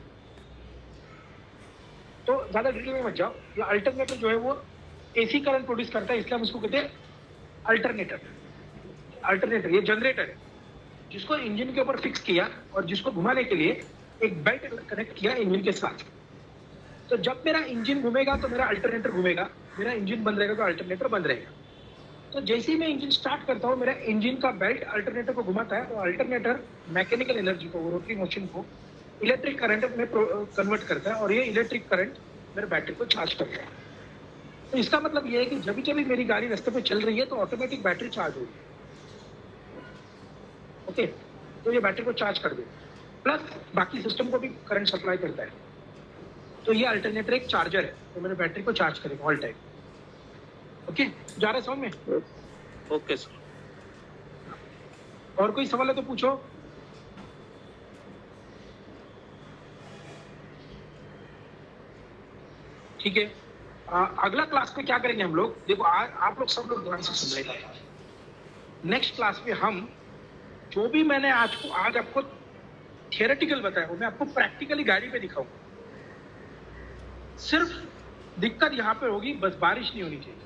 तो ज्यादा डिटेल में मत जाओ। ये अल्टरनेटर जो है वो एसी करंट प्रोड्यूस करता है, इसलिए हम इसको कहते हैं अल्टरनेटर। अल्टरनेटर ये जनरेटर है जिसको इंजन के ऊपर फिक्स किया और जिसको घुमाने के लिए एक बेल्ट कनेक्ट किया इंजन के साथ। तो जब मेरा इंजन घूमेगा तो मेरा अल्टरनेटर घूमेगा, मेरा इंजन बंद रहेगा तो अल्टरनेटर बंद रहेगा। तो जैसे ही मैं इंजन स्टार्ट करता हूँ, मेरा इंजन का बेल्ट अल्टरनेटर को घुमाता है और अल्टरनेटर मैकेनिकल एनर्जी को, रोटरी मोशन को इलेक्ट्रिक करंट में कन्वर्ट करता है और ये इलेक्ट्रिक करंट मेरे बैटरी को चार्ज करता है। तो इसका मतलब ये है कि जब भी मेरी गाड़ी रास्ते पे चल रही है तो ऑटोमेटिक बैटरी चार्ज होगी। ओके, तो ये बैटरी को चार्ज कर दे, प्लस बाकी सिस्टम को भी करंट सप्लाई करता है। तो ये अल्टरनेटर एक चार्जर है, तो मेरे बैटरी को चार्ज करेगा ऑल टाइम। ओके, जा रहा है समझ में? Okay sir. और कोई सवाल है तो पूछो। ठीक है, अगला क्लास में क्या करेंगे हम लोग, देखो आप लोग सब लोग ध्यान से सुन रहे हैं। नेक्स्ट क्लास में हम जो भी मैंने आज आपको थियोरेटिकल बताया वो मैं आपको प्रैक्टिकली गाड़ी पे दिखाऊंगा। सिर्फ दिक्कत यहाँ पे होगी, बस बारिश नहीं होनी चाहिए,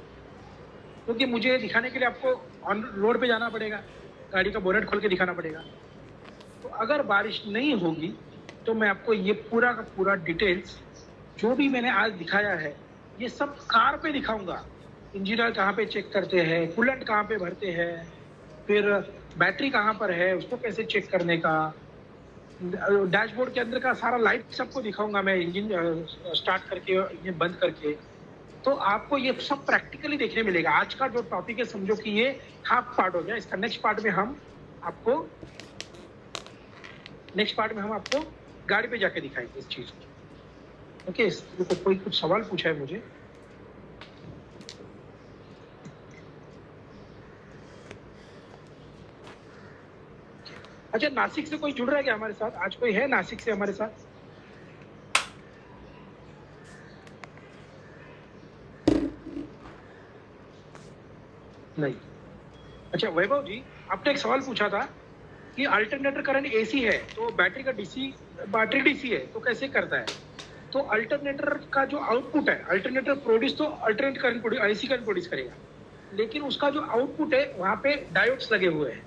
क्योंकि मुझे दिखाने के लिए आपको ऑन रोड पे जाना पड़ेगा, गाड़ी का बोनेट खोल के दिखाना पड़ेगा। तो अगर बारिश नहीं होगी तो मैं आपको ये पूरा का पूरा डिटेल्स जो भी मैंने आज दिखाया है ये सब कार पे दिखाऊंगा। इंजीनियर कहाँ पे चेक करते हैं, कूलेंट कहाँ पे भरते हैं, फिर बैटरी कहाँ पर है उसको कैसे चेक करने का, डैशबोर्ड के अंदर का सारा लाइट सबको दिखाऊंगा मैं, इंजन स्टार्ट करके इंजन बंद करके। तो आपको ये सब प्रैक्टिकली देखने मिलेगा। आज का जो टॉपिक है समझो कि ये हाफ पार्ट हो गया, इसका नेक्स्ट पार्ट में हम आपको गाड़ी पे जाके दिखाएंगे इस चीज को। ओके, तो कोई कुछ सवाल पूछा है मुझे? अच्छा, नासिक से कोई जुड़ रहा है क्या हमारे साथ? आज कोई है नासिक से हमारे साथ? नहीं। अच्छा वैभव जी, आपने एक सवाल पूछा था कि अल्टरनेटर करंट एसी है तो बैटरी का बैटरी डीसी है तो कैसे करता है। तो अल्टरनेटर का जो आउटपुट है, अल्टरनेटर प्रोड्यूस तो alternate current AC current produce करेगा, लेकिन उसका जो आउटपुट है वहाँ पे डायोड्स लगे हुए हैं,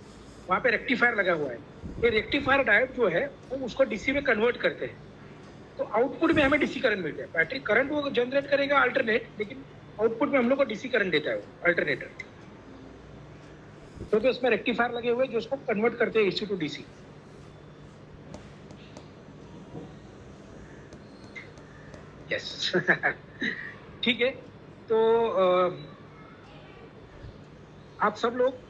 वहाँ पे रेक्टिफायर लगा हुआ है। ये रेक्टिफायर डायोड जो है वो उसको डीसी में कन्वर्ट करते हैं, तो आउटपुट में हमें डीसी करंट मिलता है। बैटरी करंट वो जनरेट करेगा अल्टरनेट, लेकिन आउटपुट में हम लोग को डीसी करंट देता है अल्टरनेटर, क्योंकि उसमें रेक्टिफायर लगे हुए जो उसको कन्वर्ट करते हैं एसी टू डीसी। यस ठीक है, तो आप सब लोग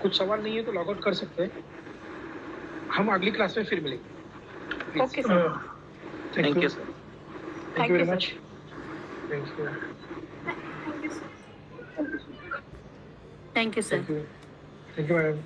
कुछ सवाल नहीं है तो लॉग आउट कर सकते हैं। हम अगली क्लास में फिर मिलेंगे। Okay sir, thank you sir. Thank you very much. Thank you thank you sir. Thank you madam.